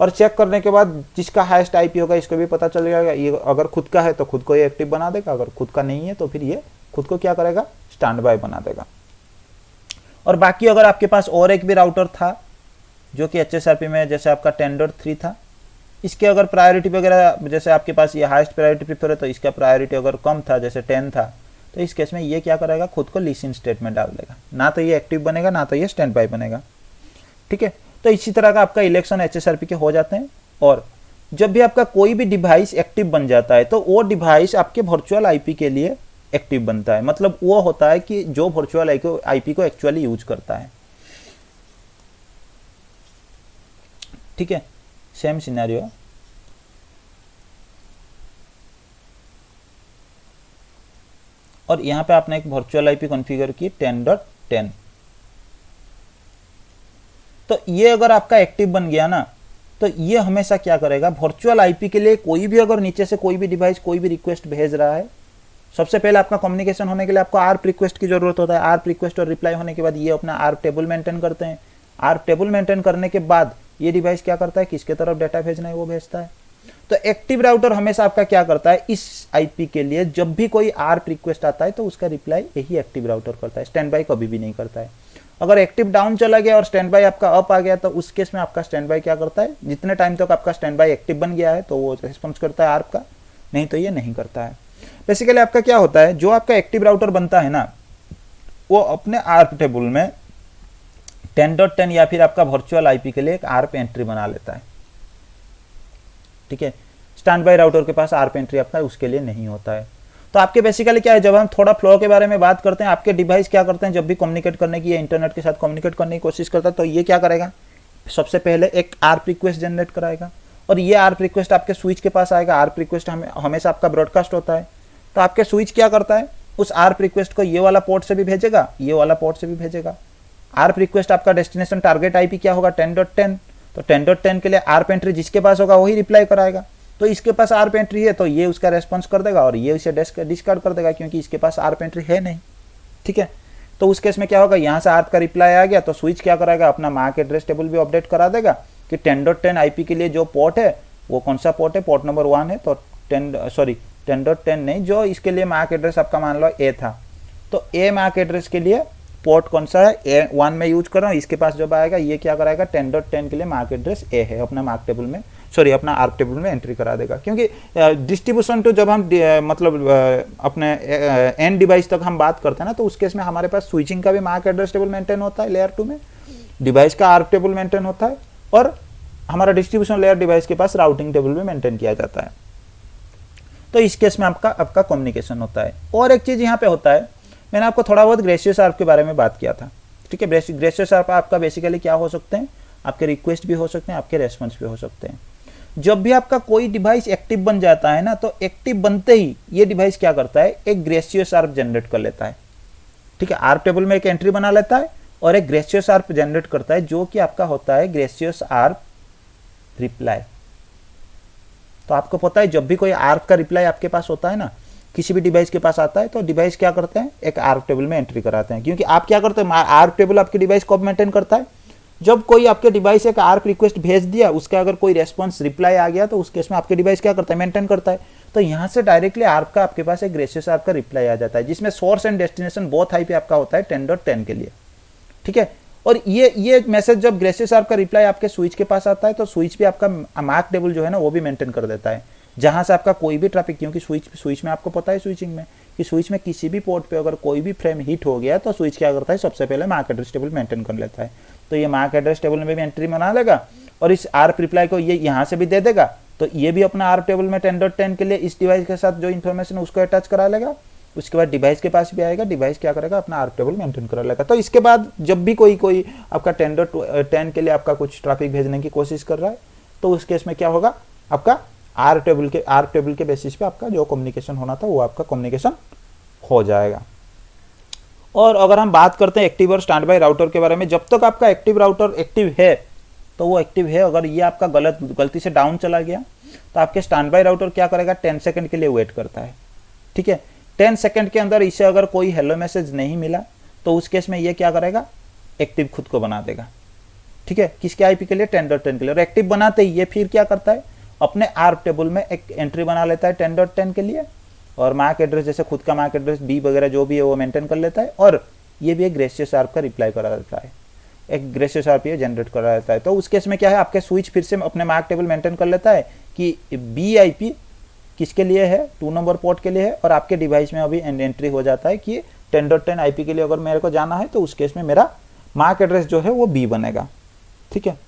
और चेक करने के बाद जिसका हाईएस्ट आईपी होगा इसको भी पता चल जाएगा। ये अगर खुद का है तो खुद को ये एक्टिव बना देगा, अगर खुद का नहीं है तो फिर ये खुद को क्या करेगा, स्टैंड बाय बना देगा। और बाकी अगर आपके पास और एक भी राउटर था जो कि HSRP में जैसे आपका 10.3 था, इसके अगर प्रायोरिटी वगैरह जैसे आपके पास ये हाईएस्ट प्रायोरिटी प्रीफर है तो इसका प्रायोरिटी अगर कम था जैसे 10 था, तो इस केस में ये क्या करेगा, खुद को लिसन स्टेट में डाल देगा, ना तो ये एक्टिव बनेगा ना तो ये स्टैंड बाय बनेगा। ठीक है, तो इसी तरह का आपका इलेक्शन HSRP के हो जाते हैं। और जब भी आपका कोई भी डिवाइस एक्टिव बन जाता है तो वो डिवाइस आपके वर्चुअल आईपी के लिए एक्टिव बनता है। मतलब वो होता है कि जो वर्चुअल आईपी को एक्चुअली यूज करता है। ठीक है, सेम सिनेरियो। और यहां पे आपने एक वर्चुअल आईपी कॉन्फ़िगर की 10.10। तो ये अगर आपका एक्टिव बन गया ना, तो ये हमेशा क्या करेगा, वर्चुअल आईपी के लिए कोई भी अगर नीचे से कोई भी डिवाइस कोई भी रिक्वेस्ट भेज रहा है, सबसे पहले आपका कम्युनिकेशन होने के लिए आपको आर्प रिक्वेस्ट की जरूरत होता है। आर्प रिक्वेस्ट और रिप्लाई होने के बाद ये अपना आर्प टेबल मेंटेन करते हैं। आर्प टेबल मेंटेन करने के बाद ये डिवाइस क्या करता है, किसके तरफ डाटा भेजना है वो भेजता है। तो एक्टिव राउटर हमेशा आपका क्या करता है, इस आईपी के लिए जब भी कोई आर्प रिक्वेस्ट आता है तो उसका रिप्लाई यही एक्टिव राउटर करता है, स्टैंड बाय कभी भी नहीं करता है। अगर एक्टिव डाउन चला गया और स्टैंड बाय आपका अप आ गया तो उस केस में आपका स्टैंड बाय क्या करता है, जितने टाइम तक आपका स्टैंड बाय एक्टिव बन गया है तो वो रिस्पॉन्स करता है आर्प का, नहीं तो ये नहीं करता है। बेसिकली आपका क्या होता है, जो आपका एक्टिव राउटर बनता है ना, वो अपने आर्प टेबल में 10.10 या फिर आपका वर्चुअल आईपी के लिए एक आर्प एंट्री बना लेता है। ठीक है, स्टैंड बाय राउटर के पास आर्प एंट्री आपका उसके लिए नहीं होता है। तो आपके बेसिकली क्या है, जब हम थोड़ा फ्लो के बारे में बात करते हैं, आपके डिवाइस क्या करते हैं, जब भी कम्युनिकेट करने की या इंटरनेट के साथ कम्युनिकेट करने की कोशिश करता है तो ये क्या करेगा, सबसे पहले एक आर्प रिक्वेस्ट जनरेट कराएगा और ये आर्प रिक्वेस्ट आपके स्विच के पास आएगा। आर्प रिक्वेस्ट हमेशा आपका ब्रॉडकास्ट होता है, तो आपके स्विच क्या करता है, उस आर्प रिक्वेस्ट को ये वाला पोर्ट से भी भेजेगा, ये वाला पोर्ट से भी भेजेगा। आर्प रिक्वेस्ट आपका डेस्टिनेशन टारगेट आईपी क्या होगा, 10.10। तो 10.10 के लिए आर्प एंट्री जिसके पास होगा वही रिप्लाई कराएगा। तो इसके पास आर्प एंट्री है तो ये उसका रेस्पॉन्स कर देगा और ये इसे डिस्कार्ड कर देगा क्योंकि इसके पास आर्प एंट्री है नहीं। ठीक है, तो उस केस में क्या होगा, यहाँ से आर्प का रिप्लाई आ गया तो स्विच क्या कराएगा, अपना मैक एड्रेस टेबल भी अपडेट करा देगा कि 10.10 आईपी के लिए जो पोर्ट है वो कौन सा पोर्ट है, पोर्ट नंबर 1 है। तो 10.10 नहीं, जो इसके लिए मैक एड्रेस आपका मान लो ए था, तो ए मैक एड्रेस के लिए पोर्ट कौन सा है, A1 में यूज कर रहा हूँ। इसके पास जब आएगा ये क्या कराएगा, 10.10 के लिए मैक एड्रेस ए है, अपना मैक टेबल में अपना आर्प टेबल में एंट्री करा देगा। क्योंकि डिस्ट्रीब्यूशन टू जब हम मतलब अपने एंड डिवाइस तक हम बात करते हैं ना, तो उस केस में हमारे पास स्विचिंग का भी मैक एड्रेस टेबल मेंटेन होता है लेयर 2 में, डिवाइस का आर्प टेबल मेंटेन होता है और हमारा डिस्ट्रीब्यूशन लेयर डिवाइस के पास राउटिंग टेबल भी मेंटेन किया जाता है। तो इस केस में आपका कम्युनिकेशन होता है। और एक चीज यहाँ पे होता है, मैंने आपको थोड़ा बहुत ग्रेशियस आर्प के बारे में बात किया था। ठीक है, ग्रेशियस आर्प आपका बेसिकली क्या हो सकते हैं, आपके रिक्वेस्ट भी हो सकते हैं, आपके रेस्पॉन्स भी हो सकते हैं। जब भी आपका कोई डिवाइस एक्टिव बन जाता है ना, तो एक्टिव बनते ही ये डिवाइस क्या करता है, एक ग्रेशियस आर्प जनरेट कर लेता है। ठीक है, आर्प टेबल में एक एंट्री बना लेता है और एक ग्रेशियस आर्प जनरेट करता है जो कि आपका होता है ग्रेशियस आर्प रिप्लाई। तो आपको पता है जब भी कोई आर्प का रिप्लाई आपके पास होता है ना, किसी भी डिवाइस के पास आता है, तो डिवाइस क्या करते हैं, एक आर्प टेबल में एंट्री कराते हैं। क्योंकि आप क्या करते हैं, आर्प टेबल आपके डिवाइस को मेंटेन करता है। जब कोई आपके डिवाइस एक आर्प रिक्वेस्ट भेज दिया, उसका अगर कोई रेस्पॉन्स रिप्लाई आ गया, तो उस केस में आपके डिवाइस क्या करता है, मेंटेन करता है। तो यहाँ से डायरेक्टली आर्प का आपके पास एक ग्रेशियस आर्प का रिप्लाई आ जाता है, जिसमें source and destination both high पे आपका होता है 10.10 के लिए। ठीक है, और ये मैसेज जब ग्रेशियस आर्प का रिप्लाई आपके स्विच के पास आता है, तो स्विच भी आपका मैक टेबल जो है ना वो भी मेंटेन कर देता है, जहां से आपका कोई भी ट्रैफिक, क्योंकि स्विच में आपको पता है स्विचिंग में कि स्विच में किसी भी पोर्ट पे अगर कोई भी फ्रेम हिट हो गया तो स्विच क्या करता है, सबसे पहले मैक एड्रेस टेबल मेंटेन कर लेता है। तो ये मैक एड्रेस टेबल में भी एंट्री बना लेगा और इस आर्प रिप्लाई को ये यहाँ से भी दे देगा, तो ये भी अपना आर्प टेबल में 10.10 के लिए इस डिवाइस के साथ जो इन्फॉर्मेशन है उसको अटैच करा लेगा। उसके बाद डिवाइस के पास भी आएगा, डिवाइस क्या करेगा, अपना आर्प टेबल मेंटेन करा लेगा। तो इसके बाद जब भी कोई आपका 10.10 के लिए आपका कुछ ट्रैफिक भेजने की कोशिश कर रहा है तो उस केस में क्या होगा, आपका आर्प टेबल के बेसिस पे आपका जो कम्युनिकेशन होना था वो आपका कम्युनिकेशन हो जाएगा। और अगर हम बात करते हैं एक्टिव और स्टैंड बाय राउटर के बारे में, जब तक आपका एक्टिव राउटर एक्टिव है तो वो एक्टिव है। अगर ये आपका गलती से डाउन चला गया तो आपके स्टैंड बाय राउटर क्या करेगा, 10 सेकंड के लिए वेट करता है। ठीक है, 10 सेकंड के अंदर इसे अगर कोई हेलो मैसेज नहीं मिला तो उस केस में ये क्या करेगा, एक्टिव खुद को बना देगा। ठीक है, किसके आईपी के लिए, 10.10 के लिए। और एक्टिव बनाते ही ये फिर क्या करता है, अपने आर्प टेबल में एक एंट्री बना लेता है 10.10 के लिए और मैक एड्रेस जैसे खुद का मैक एड्रेस बी वगैरह जो भी है वो मेंटेन कर लेता है और ये भी एक ग्रेशियस आर्प का रिप्लाई करा देता है, एक ग्रेशियस आर्प ये जनरेट करा देता है। तो उस केस में क्या है, आपके स्विच फिर से अपने मैक टेबल मेंटेन कर लेता है कि बी आईपी किसके लिए है, 2 नंबर पोर्ट के लिए है और आपके डिवाइस में अभी एंट्री हो जाता है कि 10.10 आईपी के लिए अगर मेरे को जाना है तो उस केस में मेरा मैक एड्रेस जो है वो बी बनेगा। ठीक है,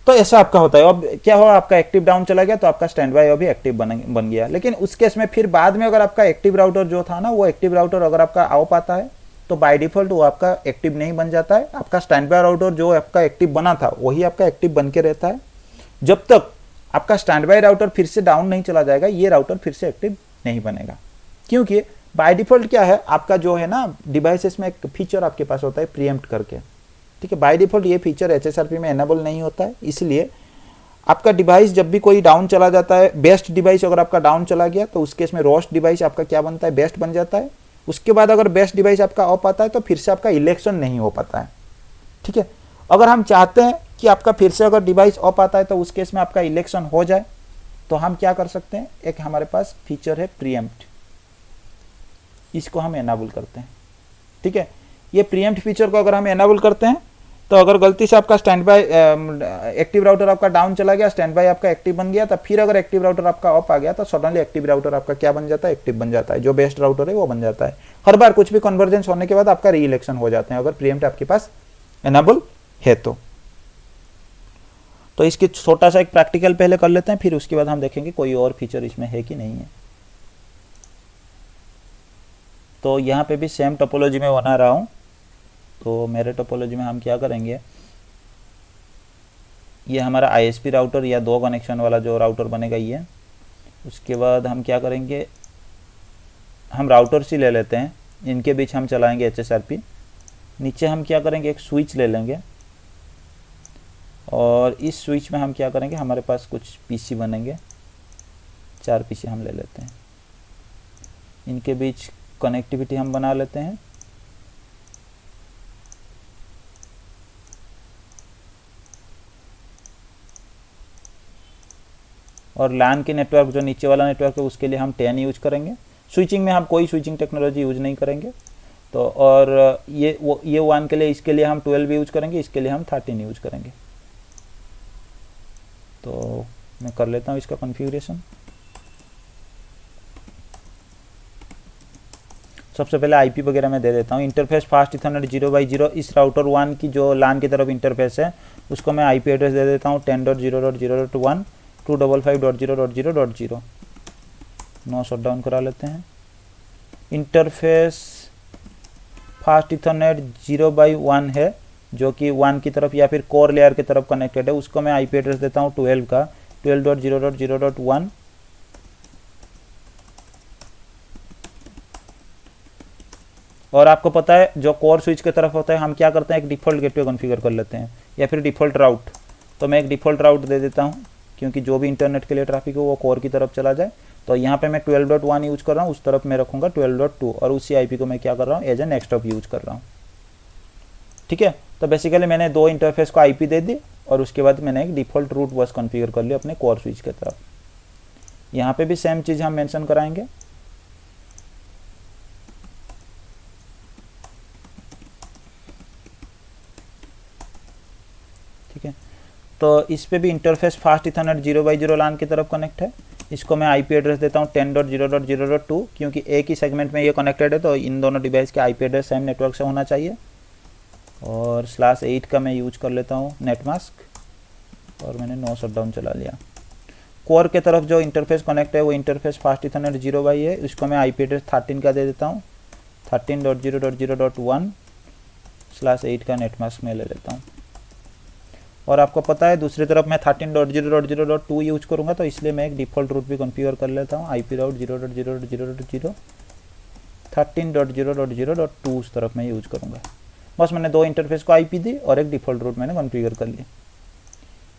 तो ऐसा आपका होता है। अब क्या हुआ, आपका एक्टिव डाउन चला गया तो आपका स्टैंड बाय अभी एक्टिव बन गया। लेकिन उस केस में फिर बाद में अगर आपका एक्टिव राउटर जो था ना, वो एक्टिव राउटर अगर आपका ऑफ आता है तो बाय डिफॉल्ट वो आपका एक्टिव नहीं बन जाता है। आपका स्टैंड बाय राउटर जो आपका एक्टिव बना था वही आपका एक्टिव बन के रहता है। जब तक आपका स्टैंड बाय राउटर फिर से डाउन नहीं चला जाएगा ये राउटर फिर से एक्टिव नहीं बनेगा, क्योंकि बाय डिफॉल्ट क्या है, आपका जो है ना डिवाइसेस में एक फीचर आपके पास होता है प्रीएम्प्ट करके। ठीक है, बाय डिफॉल्ट ये फीचर एचएसआरपी में एनेबल नहीं होता है, इसलिए आपका डिवाइस जब भी कोई डाउन चला जाता है, बेस्ट डिवाइस अगर आपका डाउन चला गया तो उस केस में रोस्ट डिवाइस आपका क्या बनता है, बेस्ट बन जाता है। उसके बाद अगर बेस्ट डिवाइस आपका ऑफ आता है तो फिर से आपका इलेक्शन नहीं हो पाता है। ठीक है, अगर हम चाहते हैं कि आपका फिर से अगर डिवाइस ऑफ आता है तो उस केस में आपका इलेक्शन हो जाए तो हम क्या कर सकते हैं, एक हमारे पास फीचर है प्रीएम्प्ट, इसको हम एनेबल करते हैं। ठीक है, ये प्रीएम्प्ट फीचर को अगर हम एनेबल करते हैं तो अगर गलती से आपका स्टैंड बाय एक्टिव राउटर आपका डाउन चला गया, स्टैंड बाय आपका एक्टिव बन गया, तो फिर अगर एक्टिव राउटर आपका ऑफ आ गया तो सडनली एक्टिव राउटर आपका क्या बन जाता है, एक्टिव बन जाता है, जो बेस्ट राउटर है वो बन जाता है। हर बार कुछ भी कन्वर्जेंस होने के बाद आपका री इलेक्शन हो जाते हैं अगर प्रीएम्प्ट आपके पास एनेबल है तो इसकी छोटा सा एक प्रैक्टिकल पहले कर लेते हैं, फिर उसके बाद हम देखेंगे कोई और फीचर इसमें है कि नहीं है। तो यहाँ पे भी सेम टोपोलॉजी में बना रहा हूँ। तो मेरे टोपोलॉजी में हम क्या करेंगे, ये हमारा आईएसपी राउटर या 2 कनेक्शन वाला जो राउटर बनेगा ये। उसके बाद हम क्या करेंगे, हम राउटर्स ही ले लेते हैं, इनके बीच हम चलाएंगे एचएसआरपी। नीचे हम क्या करेंगे, एक स्विच ले लेंगे और इस स्विच में हम क्या करेंगे, हमारे पास कुछ पीसी बनेंगे, 4 पीसी हम ले लेते हैं, इनके बीच कनेक्टिविटी हम बना लेते हैं। और लैन के नेटवर्क जो नीचे वाला नेटवर्क है उसके लिए हम 10 यूज करेंगे। स्विचिंग में हम कोई स्विचिंग टेक्नोलॉजी यूज नहीं करेंगे। तो और ये 1 के लिए, इसके लिए हम 12 यूज करेंगे, इसके लिए हम 13 यूज करेंगे। तो मैं कर लेता हूँ इसका कॉन्फ़िगरेशन। सबसे पहले आईपी वगैरह मैं दे देता हूँ। इंटरफेस फास्ट इथरनेट 0/0, इस राउटर 1 की जो LAN की तरफ इंटरफेस है उसको मैं आईपी एड्रेस दे देता हूँ 10.0.0.1 255.0.0.0। नो शटडाउन करा लेते हैं। इंटरफेस फास्ट इथरनेट 0/1 है जो कि 1 की तरफ या फिर कोर लेयर की तरफ कनेक्टेड है, उसको मैं आईपी एड्रेस देता हूँ 12 का 12.0.0.1। और आपको पता है जो कोर स्विच की तरफ होता है हम क्या करते हैं, एक डिफ़ॉल्ट गेटवे कॉन्फ़िगर कर लेते हैं या फिर डिफ़ॉल्ट राउट। तो मैं एक डिफ़ॉल्ट राउट दे देता हूँ क्योंकि जो भी इंटरनेट के लिए ट्रैफिक हो वो कोर की तरफ चला जाए। तो यहाँ पे मैं 12.1 यूज कर रहा हूँ, उस तरफ मैं रखूँगा 12.2 और उसी आईपी को मैं क्या कर रहा हूँ, as a next hop use कर रहा हूँ। ठीक है, तो बेसिकली मैंने 2 इंटरफेस को आईपी दे दी और उसके बाद मैंने एक डिफ़ॉल्ट रूट बस कॉन्फ़िगर कर लिया अपने कोर स्विच की तरफ। यहाँ पे भी सेम चीज़ हम मेंशन कराएंगे। ठीक है, तो इस पे भी इंटरफेस फास्ट इथरनेट 0/0 LAN की तरफ कनेक्ट है। इसको मैं आईपी एड्रेस देता हूँ 10.0.0.2 क्योंकि एक ही सेगमेंट में ये कनेक्टेड है, तो इन दोनों डिवाइस के आईपी एड्रेस सेम नेटवर्क से होना चाहिए। और /8 का मैं यूज कर लेता हूँ नेटमास्क और मैंने नो शटडाउन चला लिया। कोर के तरफ जो इंटरफेस कनेक्ट है वो इंटरफेस फास्ट इथरनेट 0x है, इसको मैं आईपी एड्रेस 13 का दे देता हूँ 13.0.0.1 /8 का नेटमास्क में ले लेता हूँ। और आपको पता है दूसरी तरफ मैं 13.0.0.2 यूज करूँगा, तो इसलिए मैं एक डिफ़ॉल्ट रूट भी कॉन्फ़िगर कर लेता हूँ IP राउट 0.0.0.0 13.0.0.2 उस तरफ मैं यूज करूँगा। बस मैंने दो इंटरफेस को IP दी और एक डिफ़ॉल्ट रूट मैंने कॉन्फ़िगर कर लिया।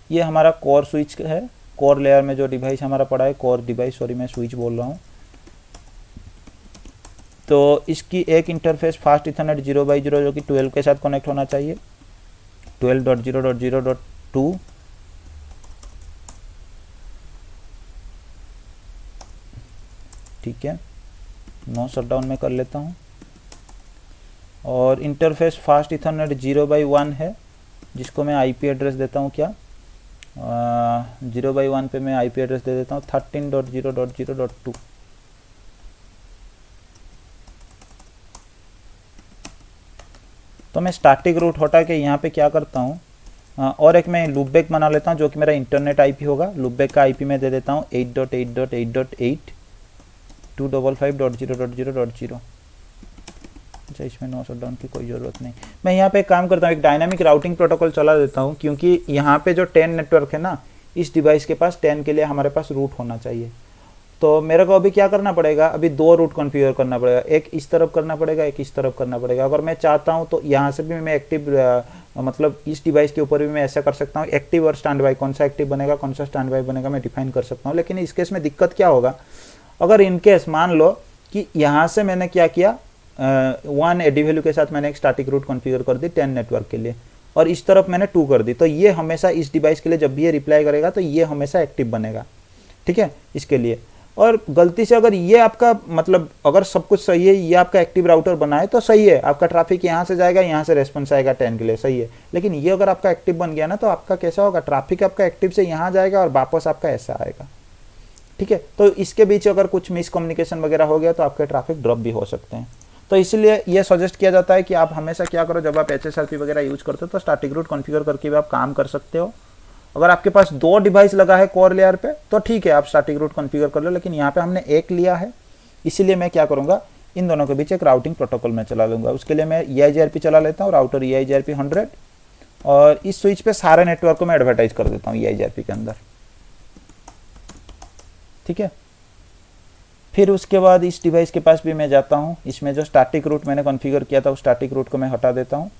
ये हमारा कोर स्विच है, कोर लेयर में जो डिवाइस हमारा पड़ा है, कोर डिवाइस, सॉरी मैं स्विच बोल रहा हूँ। तो इसकी एक इंटरफेस फास्ट इथरनेट 0x0 जो कि 12 के साथ कनेक्ट होना चाहिए 12.0.0.2। ठीक है, नो शटडाउन में कर लेता हूँ। और इंटरफेस फास्ट इथरनेट 0x1 है जिसको मैं आईपी एड्रेस देता हूँ क्या 0x1 पे मैं आईपी एड्रेस दे देता हूँ 13.0.0.2। तो मैं स्टैटिक रूट हटा के यहाँ पे क्या करता हूँ और एक मैं लूपबैक बना लेता हूँ जो कि मेरा इंटरनेट आईपी होगा। लूपबैक का आईपी मैं दे देता हूँ 8.8.8.8 255.0.0.0। अच्छा, इसमें नो शटडाउन की कोई ज़रूरत नहीं। मैं यहाँ पे एक काम करता हूँ, एक डायनामिक राउटिंग प्रोटोकॉल चला देता हूँ क्योंकि यहाँ पे जो 10 नेटवर्क है ना, इस डिवाइस के पास 10 के लिए हमारे पास रूट होना चाहिए। तो मेरे को अभी क्या करना पड़ेगा, अभी दो रूट कॉन्फ़िगर करना पड़ेगा, एक इस तरफ करना पड़ेगा, एक इस तरफ करना पड़ेगा। अगर मैं चाहता हूँ तो यहाँ से भी मैं एक्टिव मतलब इस डिवाइस के ऊपर भी मैं ऐसा कर सकता हूँ। एक्टिव और स्टैंड बाई, कौन सा एक्टिव बनेगा कौन सा स्टैंड बाई बनेगा मैं डिफाइन कर सकता हूँ। लेकिन इस केस में दिक्कत क्या होगा, अगर इनकेस मान लो कि यहाँ से मैंने क्या किया 1 एडी वैल्यू के साथ मैंने एक स्टैटिक रूट कॉन्फ़िगर कर दी 10 नेटवर्क के लिए और इस तरफ मैंने 2 कर दी, तो ये हमेशा इस डिवाइस के लिए जब भी ये रिप्लाई करेगा तो ये हमेशा एक्टिव बनेगा। ठीक है, इसके लिए। और गलती से अगर ये आपका मतलब अगर सब कुछ सही है, ये आपका एक्टिव राउटर बना है तो सही है, आपका ट्रैफिक यहाँ से जाएगा, यहाँ से रेस्पॉन्स आएगा 10 के लिए, सही है। लेकिन ये अगर आपका एक्टिव बन गया ना तो आपका कैसा होगा, ट्रैफिक आपका एक्टिव से यहाँ जाएगा और वापस आपका ऐसा आएगा। ठीक है, तो इसके बीच अगर कुछ मिसकम्युनिकेशन वगैरह हो गया तो आपके ट्रैफिक ड्रॉप भी हो सकते हैं। तो इसलिए ये सजेस्ट किया जाता है कि आप हमेशा क्या करो, जब आप HSRP वगैरह यूज करते हो तो स्टैटिक रूट कॉन्फ़िगर करके भी आप काम कर सकते हो। अगर आपके पास 2 डिवाइस लगा है कोर लेयर पे तो ठीक है, आप स्टैटिक रूट कॉन्फ़िगर कर लो, लेकिन यहाँ पे हमने एक लिया है, इसीलिए मैं क्या करूँगा, इन दोनों के बीच एक राउटिंग प्रोटोकॉल में चला लूँगा। उसके लिए मैं EIGRP चला लेता हूँ, राउटर EIGRP 100, और इस स्विच पे सारे नेटवर्क को मैं एडवर्टाइज कर देता हूँ EIGRP के अंदर। ठीक है, फिर उसके बाद इस डिवाइस के पास भी मैं जाता हूँ, इसमें जो स्टैटिक रूट मैंने कॉन्फ़िगर किया था उस स्टैटिक रूट को मैं हटा देता हूँ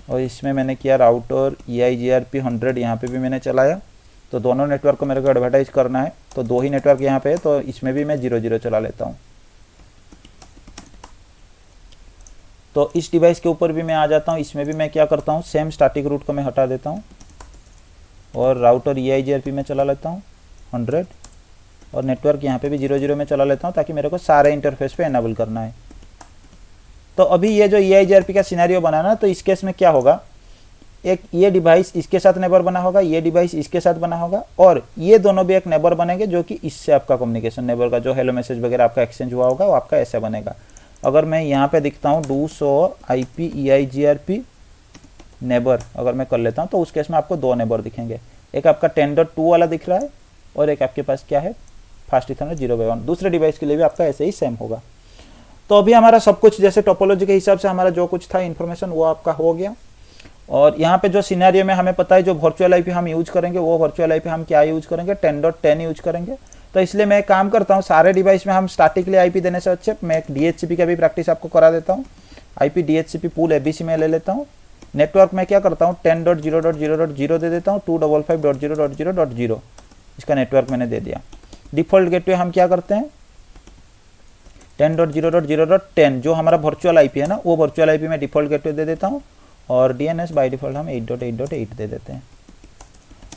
और इसमें मैंने किया राउटर EIGRP 100, यहाँ पे भी मैंने चलाया। तो दोनों नेटवर्क को मेरे को एडवर्टाइज करना है, तो 2 ही नेटवर्क यहाँ पे है, तो इसमें भी मैं 0.0 चला लेता हूँ। तो इस डिवाइस के ऊपर भी मैं आ जाता हूँ, इसमें भी मैं क्या करता हूँ, सेम स्टैटिक रूट को मैं हटा देता हूँ और राउटर EIGRP में चला लेता हूँ 100 और नेटवर्क यहाँ पे भी 0.0 में चला लेता हूँ ताकि मेरे को सारे इंटरफेस पे एनेबल करना है। तो अभी ये जो EIGRP का सिनेरियो बना ना, तो इस केस में क्या होगा, एक ये डिवाइस इसके साथ नेबर बना होगा, ये डिवाइस इसके साथ बना होगा और ये दोनों भी एक नेबर बनेंगे जो कि इससे आपका कम्युनिकेशन नेबर का जो हेलो मैसेज वगैरह आपका एक्सचेंज हुआ होगा वो आपका ऐसा बनेगा। अगर मैं यहाँ पे दिखता हूँ do show IP EIGRP neighbour अगर मैं कर लेता हूँ तो उस केस में आपको 2 नेबर दिखेंगे, एक आपका 10.2 वाला दिख रहा है और एक आपके पास क्या है फास्ट इथरनेट 0x1। दूसरे डिवाइस के लिए भी आपका ऐसे ही सेम होगा। तो अभी हमारा सब कुछ जैसे टोपोलॉजी के हिसाब से हमारा जो कुछ था इन्फॉर्मेशन वो आपका हो गया। और यहाँ पे जो सिनेरियो में हमें पता है जो वर्चुअल IP हम यूज करेंगे वो वर्चुअल IP हम क्या यूज करेंगे, 10.10 यूज करेंगे। तो इसलिए मैं एक काम करता हूँ, सारे डिवाइस में हम स्टैटिक लिए IP देने से अच्छे मैं एक DHCP का भी प्रैक्टिस आपको करा देता हूँ। IP DHCP पूल ABC में ले लेता हूँ। नेटवर्क में क्या करता हूँ 10.0.0.0 दे देता हूँ 255.0.0.0 इसका नेटवर्क मैंने दे दिया। डिफ़ॉल्ट गेटवे हम क्या करते हैं 10.0.0.10 जो हमारा वर्चुअल IP है ना वो वर्चुअल IP में डिफ़ॉल्ट गेटवे दे देता हूँ और DNS बाय डिफ़ॉल्ट हम 8.8.8 दे देते हैं।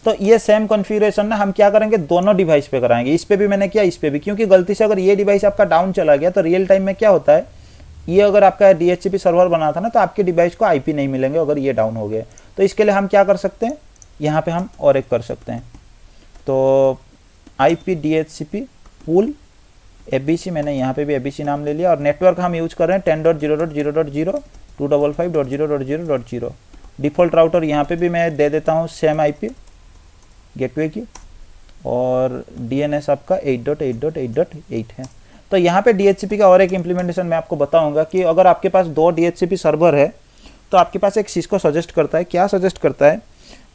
तो ये सेम कॉन्फ़िगरेशन ना हम क्या करेंगे दोनों डिवाइस पे कराएंगे, इस पे भी मैंने किया इस पे भी, क्योंकि गलती से अगर ये डिवाइस आपका डाउन चला गया तो रियल टाइम में क्या होता है, ये अगर आपका DHCP सर्वर बना था ना तो आपके डिवाइस को IP नहीं मिलेंगे अगर ये डाउन हो गए। तो इसके लिए हम क्या कर सकते हैं, यहाँ पे हम और एक कर सकते हैं। तो IP DHCP पूल ABC, मैंने यहाँ पे भी ABC नाम ले लिया, और नेटवर्क हम यूज कर रहे हैं 10.0.0.0 255.0.0.0। डिफ़ॉल्ट राउटर यहाँ पे भी मैं दे देता हूँ सेम IP गेटवे की, और DNS आपका 8.8.8.8 है। तो यहाँ पे DHCP का और एक इम्प्लीमेंटेशन मैं आपको बताऊंगा कि अगर आपके पास 2 DHCP सर्वर है तो आपके पास एक चीज़ को सजेस्ट करता है। क्या सजेस्ट करता है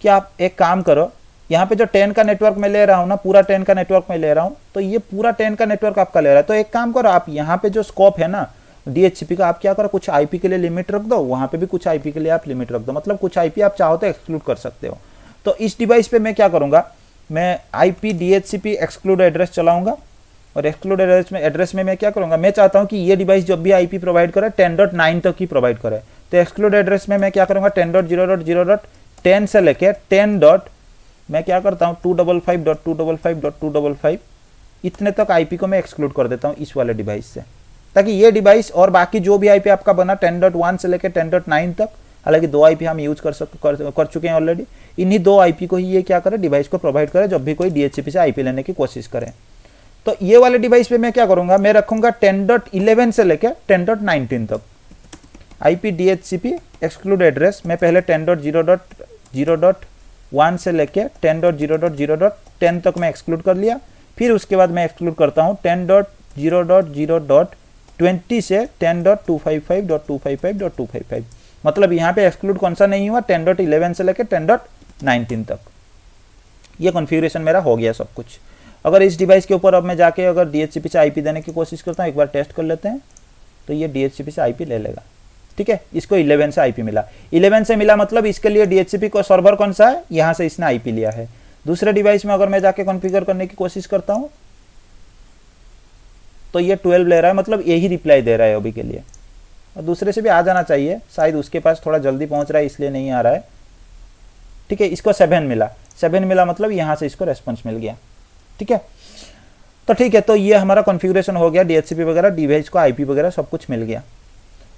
कि आप एक काम करो, यहाँ पे जो 10 का नेटवर्क मैं ले रहा हूँ ना, पूरा 10 का नेटवर्क मैं ले रहा हूँ, तो ये पूरा 10 का नेटवर्क आपका ले रहा है। तो एक काम करो, आप यहाँ पे जो स्कोप है ना DHCP का, आप क्या करो, कुछ IP के लिए लिमिट रख दो, वहाँ पे भी कुछ IP के लिए आप लिमिट रख दो, मतलब कुछ IP आप चाहो तो एक्सक्लूड कर सकते हो। तो इस डिवाइस पे मैं क्या करूँगा, मैं IP DHCP एक्सक्लूड एड्रेस चलाऊँगा, और एक्सक्लूड एड्रेस में मैं क्या करूँगा, मैं चाहता हूँ कि ये डिवाइस जब भी IP प्रोवाइड करे 10.9 तक ही प्रोवाइड करे। तो एक्सक्लूड एड्रेस में मैं क्या करूँगा, 10.0.0.10 से लेके 10. मैं क्या करता हूँ 255.255.255 इतने तक IP को मैं एक्सक्लूड कर देता हूँ इस वाले डिवाइस से, ताकि ये डिवाइस और बाकी जो भी IP आपका बना 10.1 से लेके 10.9 तक, हालांकि 2 IP हम यूज कर चुके हैं ऑलरेडी, इन्हीं 2 IP को ही ये क्या करे, डिवाइस को प्रोवाइड करे जब भी कोई DHCP से IP लेने की कोशिश करे। तो ये वाले डिवाइस पे मैं क्या करूंगा, मैं रखूंगा 10.11 से लेके 10.19 तक IP DHCP एक्सक्लूड एड्रेस। मैं पहले 10.0.0.1 से लेके 10.0.0.10 तक मैं एक्सक्लूड कर लिया, फिर उसके बाद मैं एक्सक्लूड करता हूँ 10.0.0.20 से 10.255.255.255। मतलब यहाँ पे एक्सक्लूड कौन सा नहीं हुआ, 10.11 से लेके 10.19 तक। ये कॉन्फ़िगरेशन मेरा हो गया सब कुछ। अगर इस डिवाइस के ऊपर अब मैं जाके अगर DHCP से IP देने की कोशिश करता हूँ, एक बार टेस्ट कर लेते हैं, तो ये DHCP से IP ले लेगा। ठीक है, इसको 11 से IP मिला, 11 से मिला मतलब इसके लिए DHCP को सर्वर कौन सा है, यहाँ से इसने IP लिया है। दूसरे डिवाइस में अगर मैं जाके कॉन्फ़िगर करने की कोशिश करता हूँ तो ये 12 ले रहा है, मतलब यही रिप्लाई दे रहा है अभी के लिए। और दूसरे से भी आ जाना चाहिए, शायद उसके पास थोड़ा जल्दी पहुँच रहा है इसलिए नहीं आ रहा है। ठीक है, इसको 7 मिला, 7 मिला मतलब यहाँ से इसको रेस्पॉन्स मिल गया। ठीक है, तो ठीक है, तो ये हमारा कॉन्फ़िगरेशन हो गया, DHCP वगैरह, डिवाइस को IP वगैरह सब कुछ मिल गया।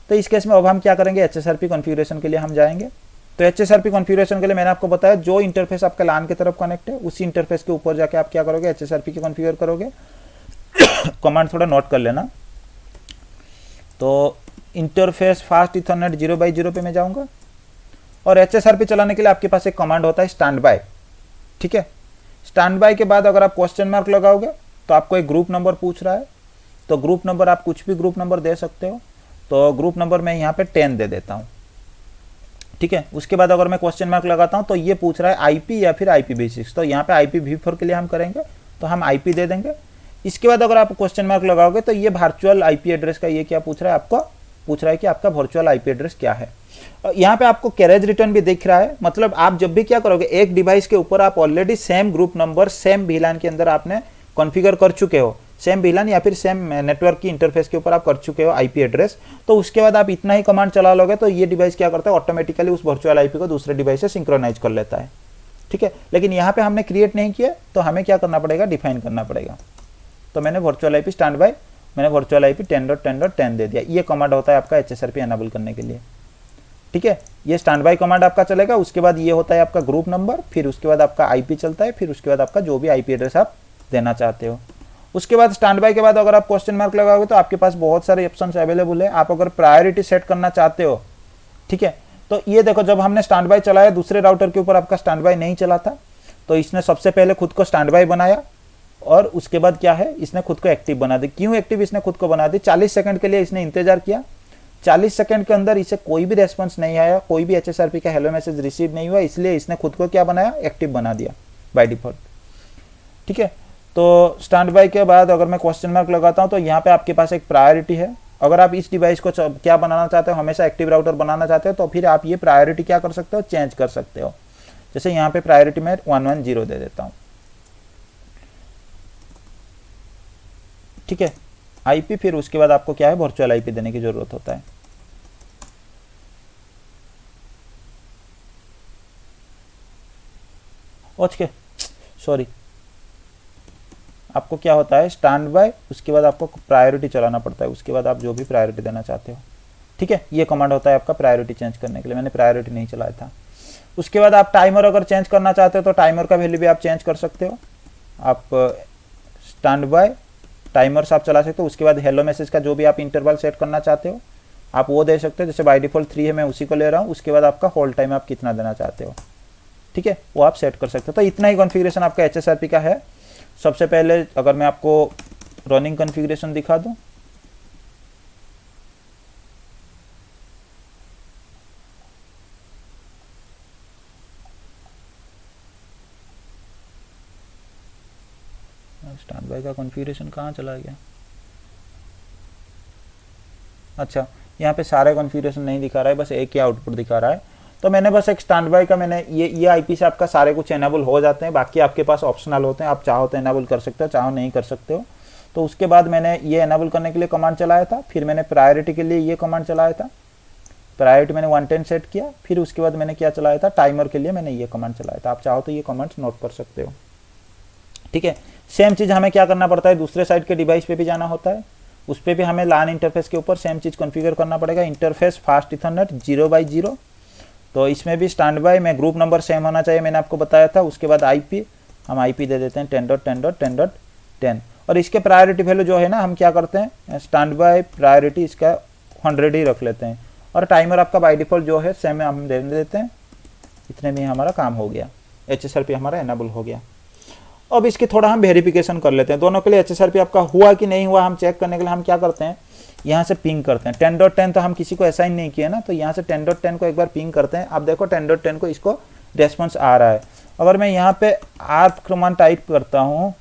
तो इस केस में अब हम क्या करेंगे, HSRP कॉन्फ़िगरेशन के लिए हम जाएंगे। तो HSRP कॉन्फ़िगरेशन के लिए मैंने आपको बताया, जो इंटरफेस आपका LAN की तरफ कनेक्ट है उसी इंटरफेस के ऊपर जाके आप क्या करोगे, HSRP की कॉन्फ़िगर करोगे। कमांड थोड़ा नोट कर लेना। तो इंटरफेस फास्ट इथरनेट 0x0 पे मैं जाऊंगा, और HSRP चलाने के लिए आपके पास एक कमांड होता है स्टैंड बाय। ठीक है, स्टैंड बाय के बाद अगर आप क्वेश्चन मार्क लगाओगे तो आपको एक ग्रुप नंबर पूछ रहा है, तो ग्रुप नंबर आप कुछ भी ग्रुप नंबर दे सकते हो। तो ग्रुप नंबर मैं यहाँ पे 10 दे देता हूँ। ठीक है, उसके बाद अगर मैं क्वेश्चन मार्क लगाता हूँ तो ये पूछ रहा है IP या फिर IPv6, तो यहाँ पे IPv4 के लिए हम करेंगे तो हम IP दे देंगे। इसके बाद अगर आप क्वेश्चन मार्क लगाओगे तो ये वर्चुअल IP एड्रेस का ये क्या पूछ रहा है, आपको पूछ रहा है कि आपका वर्चुअल IP एड्रेस क्या है। यहाँ पे आपको कैरेज रिटर्न भी दिख रहा है, मतलब आप जब भी क्या करोगे, एक डिवाइस के ऊपर आप already same group number same VLAN के अंदर आपने कॉन्फ़िगर कर चुके हो, सेम VLAN या फिर सेम नेटवर्क की इंटरफेस के ऊपर आप कर चुके हो IP एड्रेस, तो उसके बाद आप इतना ही कमांड चला लोगे तो ये डिवाइस क्या करता है, ऑटोमेटिकली उस वर्चुअल IP को दूसरे डिवाइस से सिंक्रोनाइज कर लेता है। ठीक है, लेकिन यहाँ पे हमने क्रिएट नहीं किया तो हमें क्या करना पड़ेगा, डिफाइन करना पड़ेगा। तो मैंने वर्चुअल IP स्टैंड बाय, मैंने वर्चुअल IP 10.10.10 दे दिया। ये कमांड होता है आपका HSRP एनेबल करने के लिए। ठीक है, ये स्टैंड बाय कमांड आपका चलेगा, उसके बाद ये होता है आपका ग्रुप नंबर, फिर उसके बाद आपका IP चलता है, फिर उसके बाद आपका जो भी IP एड्रेस आप देना चाहते हो। उसके बाद स्टैंड बाय के बाद अगर आप क्वेश्चन मार्क लगाओगे तो आपके पास बहुत सारे ऑप्शंस अवेलेबल है। आप अगर प्रायोरिटी सेट करना चाहते हो, ठीक है, तो ये देखो, जब हमने स्टैंड बाय चलाया दूसरे राउटर के ऊपर आपका स्टैंड बाय नहीं चला था, तो इसने सबसे पहले खुद को स्टैंड बाय बनाया, और उसके बाद क्या है, इसने खुद को एक्टिव बना दी। क्यों एक्टिव इसने खुद को बना दी, 40 सेकंड के लिए इसने इंतजार किया। 40 सेकंड के अंदर इसे कोई भी रेस्पॉन्स नहीं आया, कोई भी HSRP का हेलो मैसेज रिसीव नहीं हुआ, इसलिए इसने खुद को क्या बनाया, एक्टिव बना दिया बाय डिफॉल्ट। ठीक है, तो स्टैंड बाय के बाद अगर मैं क्वेश्चन मार्क लगाता हूं तो यहाँ पे आपके पास एक प्रायोरिटी है। अगर आप इस डिवाइस को क्या बनाना चाहते हो, हमेशा एक्टिव राउटर बनाना चाहते हो, तो फिर आप ये प्रायोरिटी क्या कर सकते हो, चेंज कर सकते हो। जैसे यहाँ पे प्रायोरिटी में 110 दे देता हूँ। ठीक है, IP, फिर उसके बाद आपको क्या है, वर्चुअल IP देने की जरूरत होता है। ओके, सॉरी, आपको क्या होता है, स्टैंड बाय, उसके बाद आपको प्रायोरिटी चलाना पड़ता है, उसके बाद आप जो भी प्रायोरिटी देना चाहते हो। ठीक है, ये कमांड होता है आपका प्रायोरिटी चेंज करने के लिए, मैंने प्रायोरिटी नहीं चलाया था। उसके बाद आप टाइमर अगर चेंज करना चाहते हो तो टाइमर का वैल्यू भी आप चेंज कर सकते हो। आप स्टैंड बाय टाइमर्स आप चला सकते हो। उसके बाद हेलो मैसेज का जो भी आप इंटरवल सेट करना चाहते हो आप वो दे सकते हो, जैसे बाय डिफॉल्ट 3 है मैं उसी को ले रहा हूँ। उसके बाद आपका होल्ड टाइम आप कितना देना चाहते हो, ठीक है, वो आप सेट कर सकते हो। तो इतना ही कॉन्फ़िगरेशन आपका HSRP का है। सबसे पहले अगर मैं आपको रनिंग कॉन्फ़िगरेशन दिखा दूँ, स्टैंड बाय का कॉन्फ़िगरेशन कहाँ चला गया। अच्छा, यहाँ पे सारे कॉन्फ़िगरेशन नहीं दिखा रहा है, बस एक ही आउटपुट दिखा रहा है। तो मैंने बस एक स्टैंड बाय का मैंने ये आईपी से आपका सारे कुछ एनेबल हो जाते हैं, बाकी आपके पास ऑप्शनल होते हैं, आप चाहो तो एनेबल कर सकते हो, चाहो नहीं कर सकते हो। तो उसके बाद मैंने ये एनेबल करने के लिए कमांड चलाया था, फिर मैंने प्रायोरिटी के लिए ये कमांड चलाया था, प्रायोरिटी मैंने 110 सेट किया, फिर उसके बाद मैंने क्या चलाया था, टाइमर के लिए मैंने ये कमांड चलाया था। आप चाहो तो ये कमांड्स नोट कर सकते हो, ठीक है। सेम चीज़ हमें क्या करना पड़ता है, दूसरे साइड के डिवाइस पे भी जाना होता है, उस पर भी हमें LAN इंटरफेस के ऊपर सेम चीज़ कॉन्फ़िगर करना पड़ेगा, इंटरफेस फास्ट इथरनेट 0/0। तो इसमें भी स्टैंड बाय में ग्रुप नंबर सेम होना चाहिए, मैंने आपको बताया था। उसके बाद IP हम IP दे देते हैं 10.10.10.10 और इसके प्रायोरिटी वैल्यू जो है ना, हम क्या करते हैं, स्टैंड बाय प्रायोरिटी इसका 100 ही रख लेते हैं और टाइमर आपका बाय डिफ़ॉल्ट जो है सेम हम दे देते हैं। इतने में हमारा काम हो गया, HSRP हमारा एनेबल हो गया। अब इसकी थोड़ा हम वेरिफिकेशन कर लेते हैं दोनों के लिए। HSRP आपका हुआ कि नहीं हुआ हम चेक करने के लिए हम क्या करते हैं, यहाँ से पिंग करते हैं 10.10। तो हम किसी को असाइन नहीं किया ना, तो यहाँ से 10.10 को एक बार पिंग करते हैं। आप देखो 10.10 को इसको रेस्पॉन्स आ रहा है। अगर मैं यहाँ पे आर्प कमांड टाइप करता हूँ,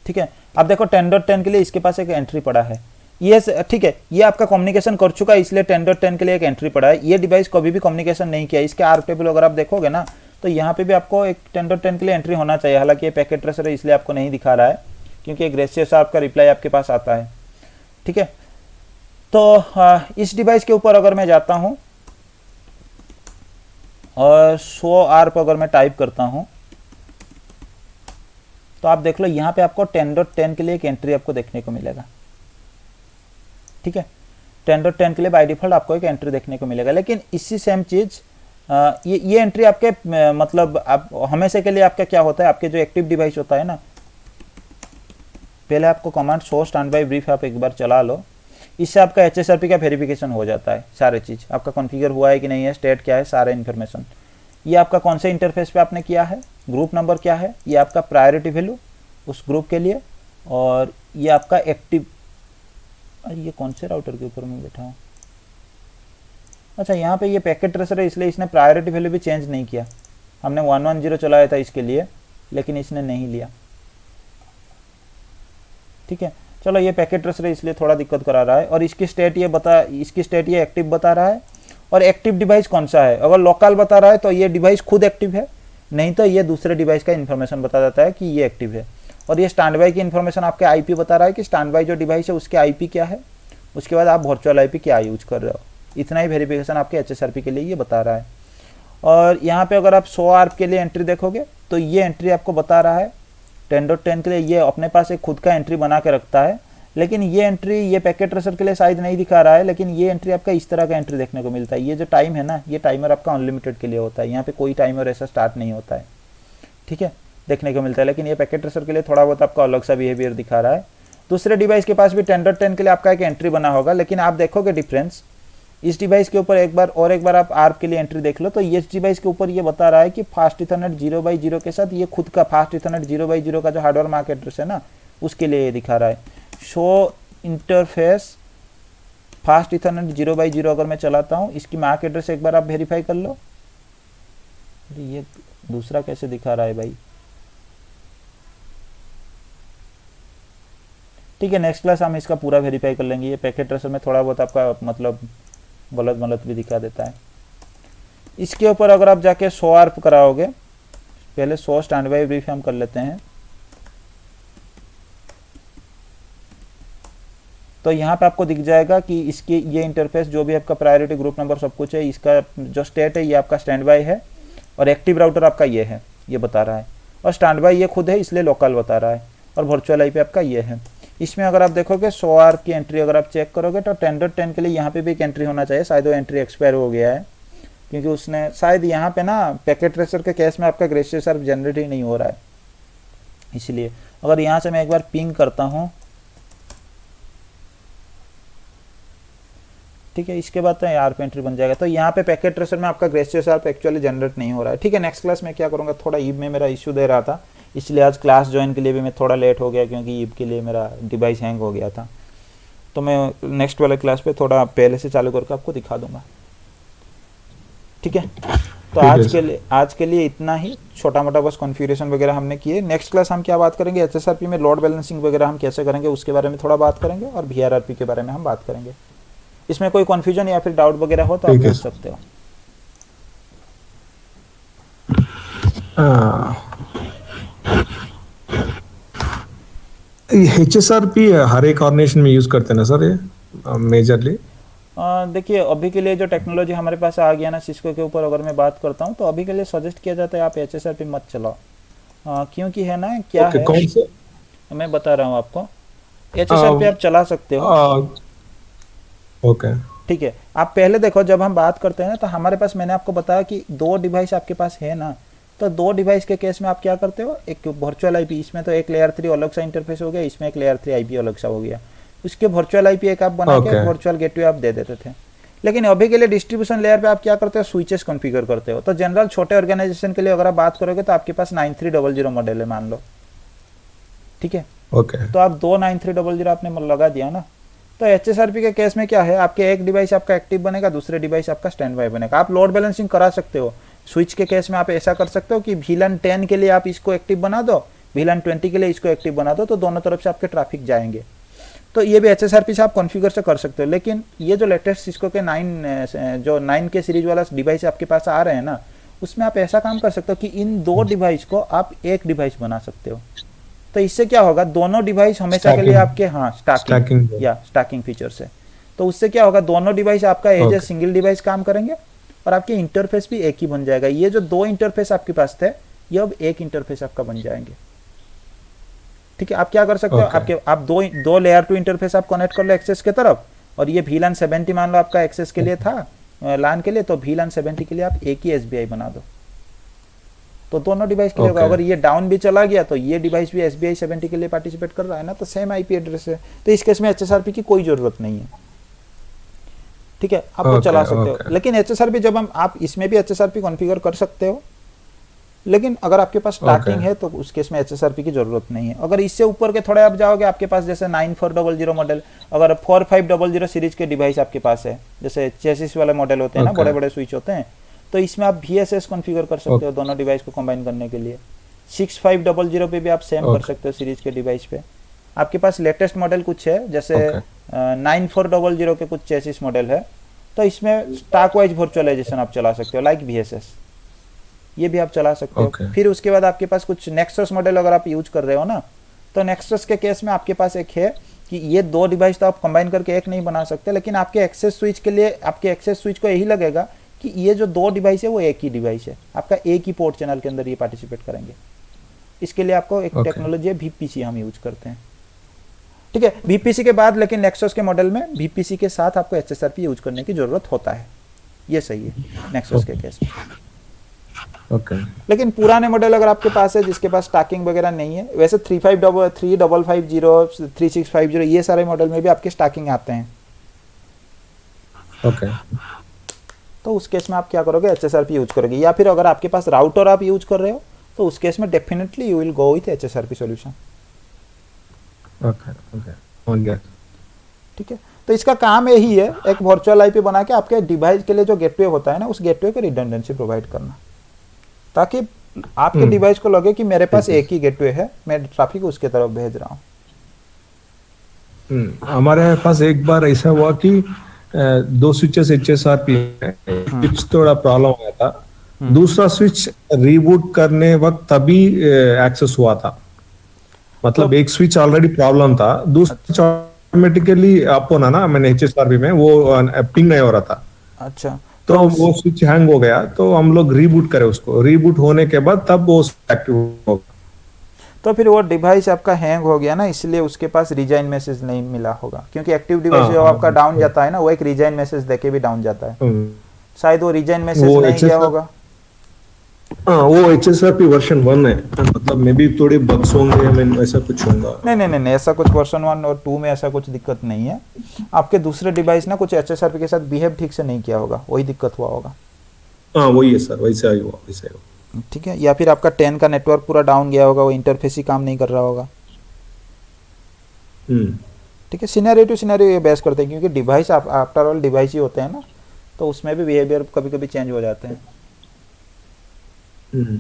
ठीक है, आप देखो 10.10 के लिए इसके पास एक एंट्री पड़ा है, ये ठीक है, ये आपका कम्युनिकेशन कर चुका है, इसलिए 10.10 के लिए एक एंट्री पड़ा है। ये डिवाइस कभी भी कम्युनिकेशन नहीं किया, इसके आर्प टेबल अगर आप देखोगे ना, तो यहाँ पे भी आपको एक 10.10 के लिए एंट्री होना चाहिए। हालांकि ये पैकेट ट्रेसर है इसलिए आपको नहीं दिखा रहा है, क्योंकि एक रेशियो से आपका रिप्लाई आपके पास आता है, ठीक है। तो इस डिवाइस के ऊपर अगर मैं जाता हूँ और 100 आर्प अगर मैं टाइप करता हूँ, तो आप देख लो यहाँ पे आपको 10.10 के लिए एक एंट्री आपको देखने को मिलेगा, ठीक है। 10.10 के लिए बाय डिफॉल्ट आपको एक एंट्री देखने को मिलेगा। लेकिन इसी सेम चीज़ ये एंट्री आपके मतलब आप हमेशा के लिए आपका क्या होता है, आपके जो एक्टिव डिवाइस होता है ना, पहले आपको command show stand by brief आप एक बार चला लो, इससे आपका HSRP का वेरिफिकेशन हो जाता है। सारे चीज़ आपका कॉन्फ़िगर हुआ है कि नहीं है, स्टेट क्या है, सारे इन्फॉर्मेशन। ये आपका कौन से इंटरफेस पे आपने किया है, ग्रुप नंबर क्या है, ये आपका प्रायोरिटी वैल्यू उस ग्रुप के लिए, और ये आपका एक्टिव, ये कौन से राउटर के ऊपर मैं बैठा हूँ। अच्छा, यहाँ पे ये पैकेट ट्रेसर है इसलिए इसने प्रायोरिटी वैल्यू भी चेंज नहीं किया। हमने 110 चलाया था इसके लिए, लेकिन इसने नहीं लिया, ठीक है। चलो, ये पैकेट ट्रेसर है इसलिए थोड़ा दिक्कत करा रहा है। और इसकी स्टेट ये एक्टिव बता रहा है। और एक्टिव डिवाइस कौन सा है, अगर लोकल बता रहा है तो ये डिवाइस खुद एक्टिव है, नहीं तो ये दूसरे डिवाइस का इन्फॉर्मेशन बता देता है कि ये एक्टिव है। और ये स्टैंड बाय की इन्फॉर्मेशन आपके IP बता रहा है कि स्टैंड बाय जो डिवाइस है उसके IP क्या है, उसके बाद आप वर्चुअल IP क्या यूज कर रहे हो। इतना ही वेरिफिकेशन आपके HSRP के लिए ये बता रहा है। और यहाँ पे अगर आप 100 आर्प के लिए एंट्री देखोगे तो ये एंट्री आपको बता रहा है 10.10 के लिए ये अपने पास एक खुद का एंट्री बना के रखता है। लेकिन ये एंट्री ये पैकेट ट्रेसर के लिए शायद नहीं दिखा रहा है, लेकिन ये एंट्री आपका इस तरह का एंट्री देखने को मिलता है। ये जो टाइम है ना, ये टाइमर आपका अनलिमिटेड के लिए होता है, यहाँ पे कोई टाइमर ऐसा स्टार्ट नहीं होता है, ठीक है, देखने को मिलता है। लेकिन ये पैकेट ट्रेसर के लिए थोड़ा बहुत आपका अलग सा बिहेवियर दिखा रहा है। दूसरे डिवाइस के पास भी 10.10 के लिए आपका एक एंट्री बना होगा, लेकिन आप देखोगे डिफरेंस, इस डिवाइस के ऊपर एक बार आप आर्प के लिए एंट्री देख लो, तो इस डिवाइस के ऊपर ये बता रहा है कि फास्ट इथरनेट 0/0 के साथ ये खुद का फास्ट इथरनेट 0/0 का जो हार्डवेयर मैक एड्रेस है ना, उसके लिए ये दिखा रहा है। शो इंटरफेस फास्ट इथरनेट 0/0 अगर मैं चलाता हूँ, इसकी मैक एड्रेस एक बार आप वेरीफाई कर लो। ये दूसरा कैसे दिखा रहा है भाई, ठीक है, नेक्स्ट क्लास हम इसका पूरा वेरीफाई कर लेंगे। ये पैकेट ट्रेसर में थोड़ा बहुत आपका मतलब गलत भी दिखा देता है। इसके ऊपर अगर आप जाके 100 आर्प कराओगे, पहले 100 स्टैंड बाय ब्रीफ हम कर लेते हैं, तो यहाँ पे आपको दिख जाएगा कि इसकी ये इंटरफेस जो भी आपका प्रायोरिटी ग्रुप नंबर सब कुछ है, इसका जो स्टेट है ये आपका स्टैंड बाय है, और एक्टिव राउटर आपका ये है, ये बता रहा है। और स्टैंड बाय ये खुद है इसलिए लोकल बता रहा है, और वर्चुअल IP आपका ये है। इसमें अगर आप देखोगे 100 आर्प की एंट्री अगर आप चेक करोगे तो 10.10 के लिए यहाँ पे भी एक एंट्री होना चाहिए, शायद वो एंट्री एक्सपायर हो गया है, क्योंकि उसने शायद यहाँ पे ना पैकेट ट्रेसर के केस में आपका ग्रेशियस सर्फ जनरेट ही नहीं हो रहा है, इसलिए। अगर यहाँ से मैं एक बार पिंग करता हूँ, ठीक है, इसके बाद तो यार पेंट्री बन जाएगा। तो यहाँ पे पैकेट ट्रेसर में आपका ग्रेशियस सर्फ एक्चुअली जनरेट नहीं हो रहा है, ठीक है। नेक्स्ट क्लास में क्या करूँगा, थोड़ा ईब में मेरा इशू दे रहा था, इसलिए आज क्लास ज्वाइन के लिए भी मैं थोड़ा लेट हो गया, क्योंकि ईब के लिए मेरा डिवाइस हैंग हो गया था। तो मैं नेक्स्ट वाले क्लास पे थोड़ा पहले से चालू करके आपको दिखा दूंगा, ठीक है। तो आज के लिए इतना ही, छोटा मोटा बस कॉन्फ़िगरेशन वगैरह हमने किए। नेक्स्ट क्लास हम क्या बात करेंगे, एचएसआरपी में लोड बैलेंसिंग वगैरह हम कैसे करेंगे उसके बारे में थोड़ा बात करेंगे, और वीआरआरपी के बारे में हम बात करेंगे। इसमें कोई कन्फ्यूजन या फिर डाउट वगैरह हो तो आप पूछ सकते हो। HSRP हर एक ऑर्गेनाइजेशन में यूज करते हैं ना सर, ये मेजरली? देखिए अभी के लिए जो टेक्नोलॉजी हमारे पास आ गया ना सिस्को के ऊपर, अगर मैं बात करता हूँ तो अभी के लिए सजेस्ट किया जाता है आप HSRP मत चलाओ, क्योंकि है ना क्या है, कौन से? मैं बता रहा हूँ आपको। HSRP आप चला सकते हो, ओके, ठीक है। आप पहले देखो, जब हम बात करते हैं ना तो हमारे पास, मैंने आपको बताया कि 2 डिवाइस आपके पास है ना, तो 2 डिवाइस के केस में आप क्या करते हो, एक वर्चुअल आईपी, इसमें तो एक लेयर 3 अलग सा इंटरफेस हो गया, इसमें एक लेयर 3 आईपी अलग सा हो गया, उसके वर्चुअल आईपी एक आप बना के वर्चुअल गेटवे आप दे देते थे। लेकिन अभी के लिए डिस्ट्रीब्यूशन लेयर पे आप क्या करते हो, स्विचेस कॉन्फ़िगर करते हो। तो जनरल छोटे ऑर्गेनाइजेशन के लिए अगर आप बात करोगे तो आपके पास 9300 मॉडल है मान लो, ठीक है। ओके, तो आप 2 9300 आपने लगा दिया ना, तो HSRP के केस में क्या है, आपके एक डिवाइस आपका एक्टिव बनेगा, दूसरे डिवाइस आपका स्टैंड बाय बनेगा। आप लोड बैलेंसिंग करा सकते हो। स्विच के केस में आप ऐसा कर सकते हो कि VLAN 10 के लिए आप इसको एक्टिव बना दो, VLAN 20 के लिए इसको एक्टिव बना दो, तो दोनों तरफ से आपके ट्रैफिक जाएंगे। तो ये भी HSRP से आप कॉन्फ़िगर से कर सकते हो। लेकिन ये जो लेटेस्ट सिस्को के 9 के सीरीज वाला डिवाइस आपके पास आ रहे हैं ना, उसमें आप ऐसा काम कर सकते हो कि इन 2 डिवाइस को आप एक डिवाइस बना सकते हो। तो इससे क्या होगा, दोनों डिवाइस हमेशा के लिए आपके, हाँ, स्टैकिंग फीचर से। तो उससे क्या होगा, दोनों डिवाइस आपका एज ए सिंगल डिवाइस काम करेंगे, और आपके इंटरफेस भी एक ही बन जाएगा। ये जो 2 इंटरफेस आपके पास थे, ये अब एक इंटरफेस आपका बन जाएंगे, ठीक है। आप क्या कर सकते हो, आप दो लेयर 2 इंटरफेस आप कनेक्ट कर लो एक्सेस के तरफ, और ये VLAN 70 मान लो आपका एक्सेस के लिए था, LAN के लिए, तो VLAN 70 के लिए आप एक ही SBI बना दो, तो दोनों डिवाइस के लिए होगा। अगर ये डाउन भी चला गया तो ये डिवाइस भी SBI 70 के लिए पार्टिसिपेट कर रहा है ना, तो सेम आईपी एड्रेस है। तो इस केस में HSRP की कोई जरूरत नहीं है, ठीक है, आप वो चला सकते हो। लेकिन HSRP जब आप इसमें भी HSRP कॉन्फ़िगर कर सकते हो, लेकिन अगर आपके पास स्टार्टिंग है तो उस केस में HSRP की जरूरत नहीं है। अगर इससे ऊपर के थोड़े आप जाओगे, आपके पास जैसे 9400 मॉडल, अगर 4500 सीरीज के डिवाइस आपके पास है, जैसे चेसिस वाले मॉडल होते हैं ना, बड़े बड़े स्विच होते हैं, तो इसमें आप VSS कॉन्फ़िगर कर सकते हो दोनों डिवाइस को कंबाइन करने के लिए। 6500 पे भी आप सेम कर सकते हो सीरीज के डिवाइस पे। आपके पास लेटेस्ट मॉडल कुछ है, जैसे 9400 के कुछ चेसिस मॉडल है, तो इसमें स्टॉक वाइज वर्चुअलाइजेशन आप चला सकते हो, लाइक VSS, ये भी आप चला सकते हो। फिर उसके बाद आपके पास कुछ नेक्सस मॉडल अगर आप यूज कर रहे हो ना, तो नेक्सस के केस में आपके पास एक है कि ये 2 डिवाइस तो आप कंबाइन करके एक नहीं बना सकते, लेकिन आपके एक्सेस स्विच के लिए, आपके एक्सेस स्विच को यही लगेगा कि ये जो 2 डिवाइस है वो एक ही डिवाइस है, आपका एक ही पोर्ट चैनल के अंदर ये पार्टिसिपेट करेंगे। इसके लिए आपको एक टेक्नोलॉजी है VPC हम यूज करते हैं, ठीक है। VPC के बाद लेकिन नेक्सस के मॉडल में VPC के साथ आपको HSRP यूज करने की जरूरत होता है, ये सही है नेक्सस के केस में। लेकिन पुराने मॉडल अगर आपके पास है जिसके पास स्टैकिंग वगैरह नहीं है, वैसे 3550 3650 ये सारे मॉडल में भी आपके स्टैकिंग आते हैं, तो उस केस में आप क्या करोगे, HSRP यूज करोगे। या फिर अगर आपके पास राउटर आप यूज कर रहे हो तो उस केस में definitely you will go with HSRP solution, ठीक है। तो इसका काम यही है, एक वर्चुअल आईपी बना के आपके डिवाइस के लिए जो गेटवे होता है ना, उस गेटवे को रिडंडेंसी प्रोवाइड करना, ताकि आपके डिवाइस को लगे कि मेरे पास एक ही गेटवे है, मैं ट्रैफिक उसके तरफ भेज रहा हूँ। हमारे पास एक बार ऐसा हुआ कि 2 स्विचेस HSRP स्विच थोड़ा प्रॉब्लम हुआ था, दूसरा स्विच रीबूट करने वक्त तभी एक्सेस हुआ था, मतलब एक स्विच ऑलरेडी प्रॉब्लम था, दूसरा ऑटोमेटिकली अप होना ना, मैंने HSRP में वो पिंग नहीं हो रहा था। अच्छा, तो वो स्विच हैंग हो गया, तो हम लोग रीबूट करे उसको, रीबूट होने के बाद तब वो एक्टिव होगा। तो फिर वो डिवाइस आपका हैंग हो गया ना, इसलिए उसके पास रिजाइन मैसेज नहीं मिला होगा, क्योंकि एक्टिव डिवाइस जो आपका डाउन जाता है ना, वो एक रिजाइन मैसेज देके भी डाउन जाता है। शायद वो रीजन मैसेज वो नहीं गया HSR होगा। हाँ वो HSRP वर्जन 1 है, मतलब मे बी थोड़े बग्स होंगे, I mean, ऐसा कुछ होगा। नहीं नहीं नहीं नहीं, ऐसा कुछ वर्जन 1 और 2 में ऐसा कुछ दिक्कत नहीं है। आपके दूसरे डिवाइस ना कुछ HSRP के साथ बिहेव ठीक से नहीं किया होगा, वही दिक्कत हुआ होगा। हाँ वही है सर, वैसे ही हुआ, वैसे ही हुआ। ठीक है, या फिर आपका 10 का नेटवर्क पूरा डाउन गया होगा, वो इंटरफेस ही काम नहीं कर रहा होगा। हम्म ठीक है, सिनेरियो टू सिनेरियो ये बेस करते हैं, क्योंकि डिवाइस आफ्टर ऑल डिवाइस ही होते हैं ना, तो उसमें भी बिहेवियर कभी कभी चेंज हो जाते हैं। हम्म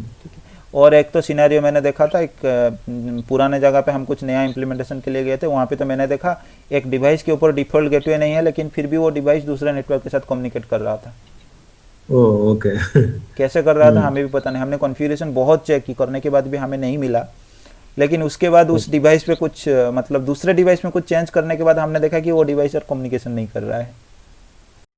और एक तो सिनेरियो मैंने देखा था, एक पुराने जगह पे हम कुछ नया इम्प्लीमेंटेशन के लिए गए थे, वहाँ पे तो मैंने देखा एक डिवाइस के ऊपर डिफ़ॉल्ट गेटवे नहीं है, लेकिन फिर भी वो डिवाइस दूसरे नेटवर्क के साथ कम्युनिकेट कर रहा था। Oh okay. कैसे कर रहा था हमें भी पता नहीं, हमने कॉन्फ़िगरेशन बहुत चेक की, करने के बाद भी हमें नहीं मिला। लेकिन उसके बाद उस डिवाइस पे कुछ मतलब दूसरे डिवाइस में कुछ चेंज करने के बाद हमने देखा कि वो डिवाइस और कम्युनिकेशन नहीं कर रहा है।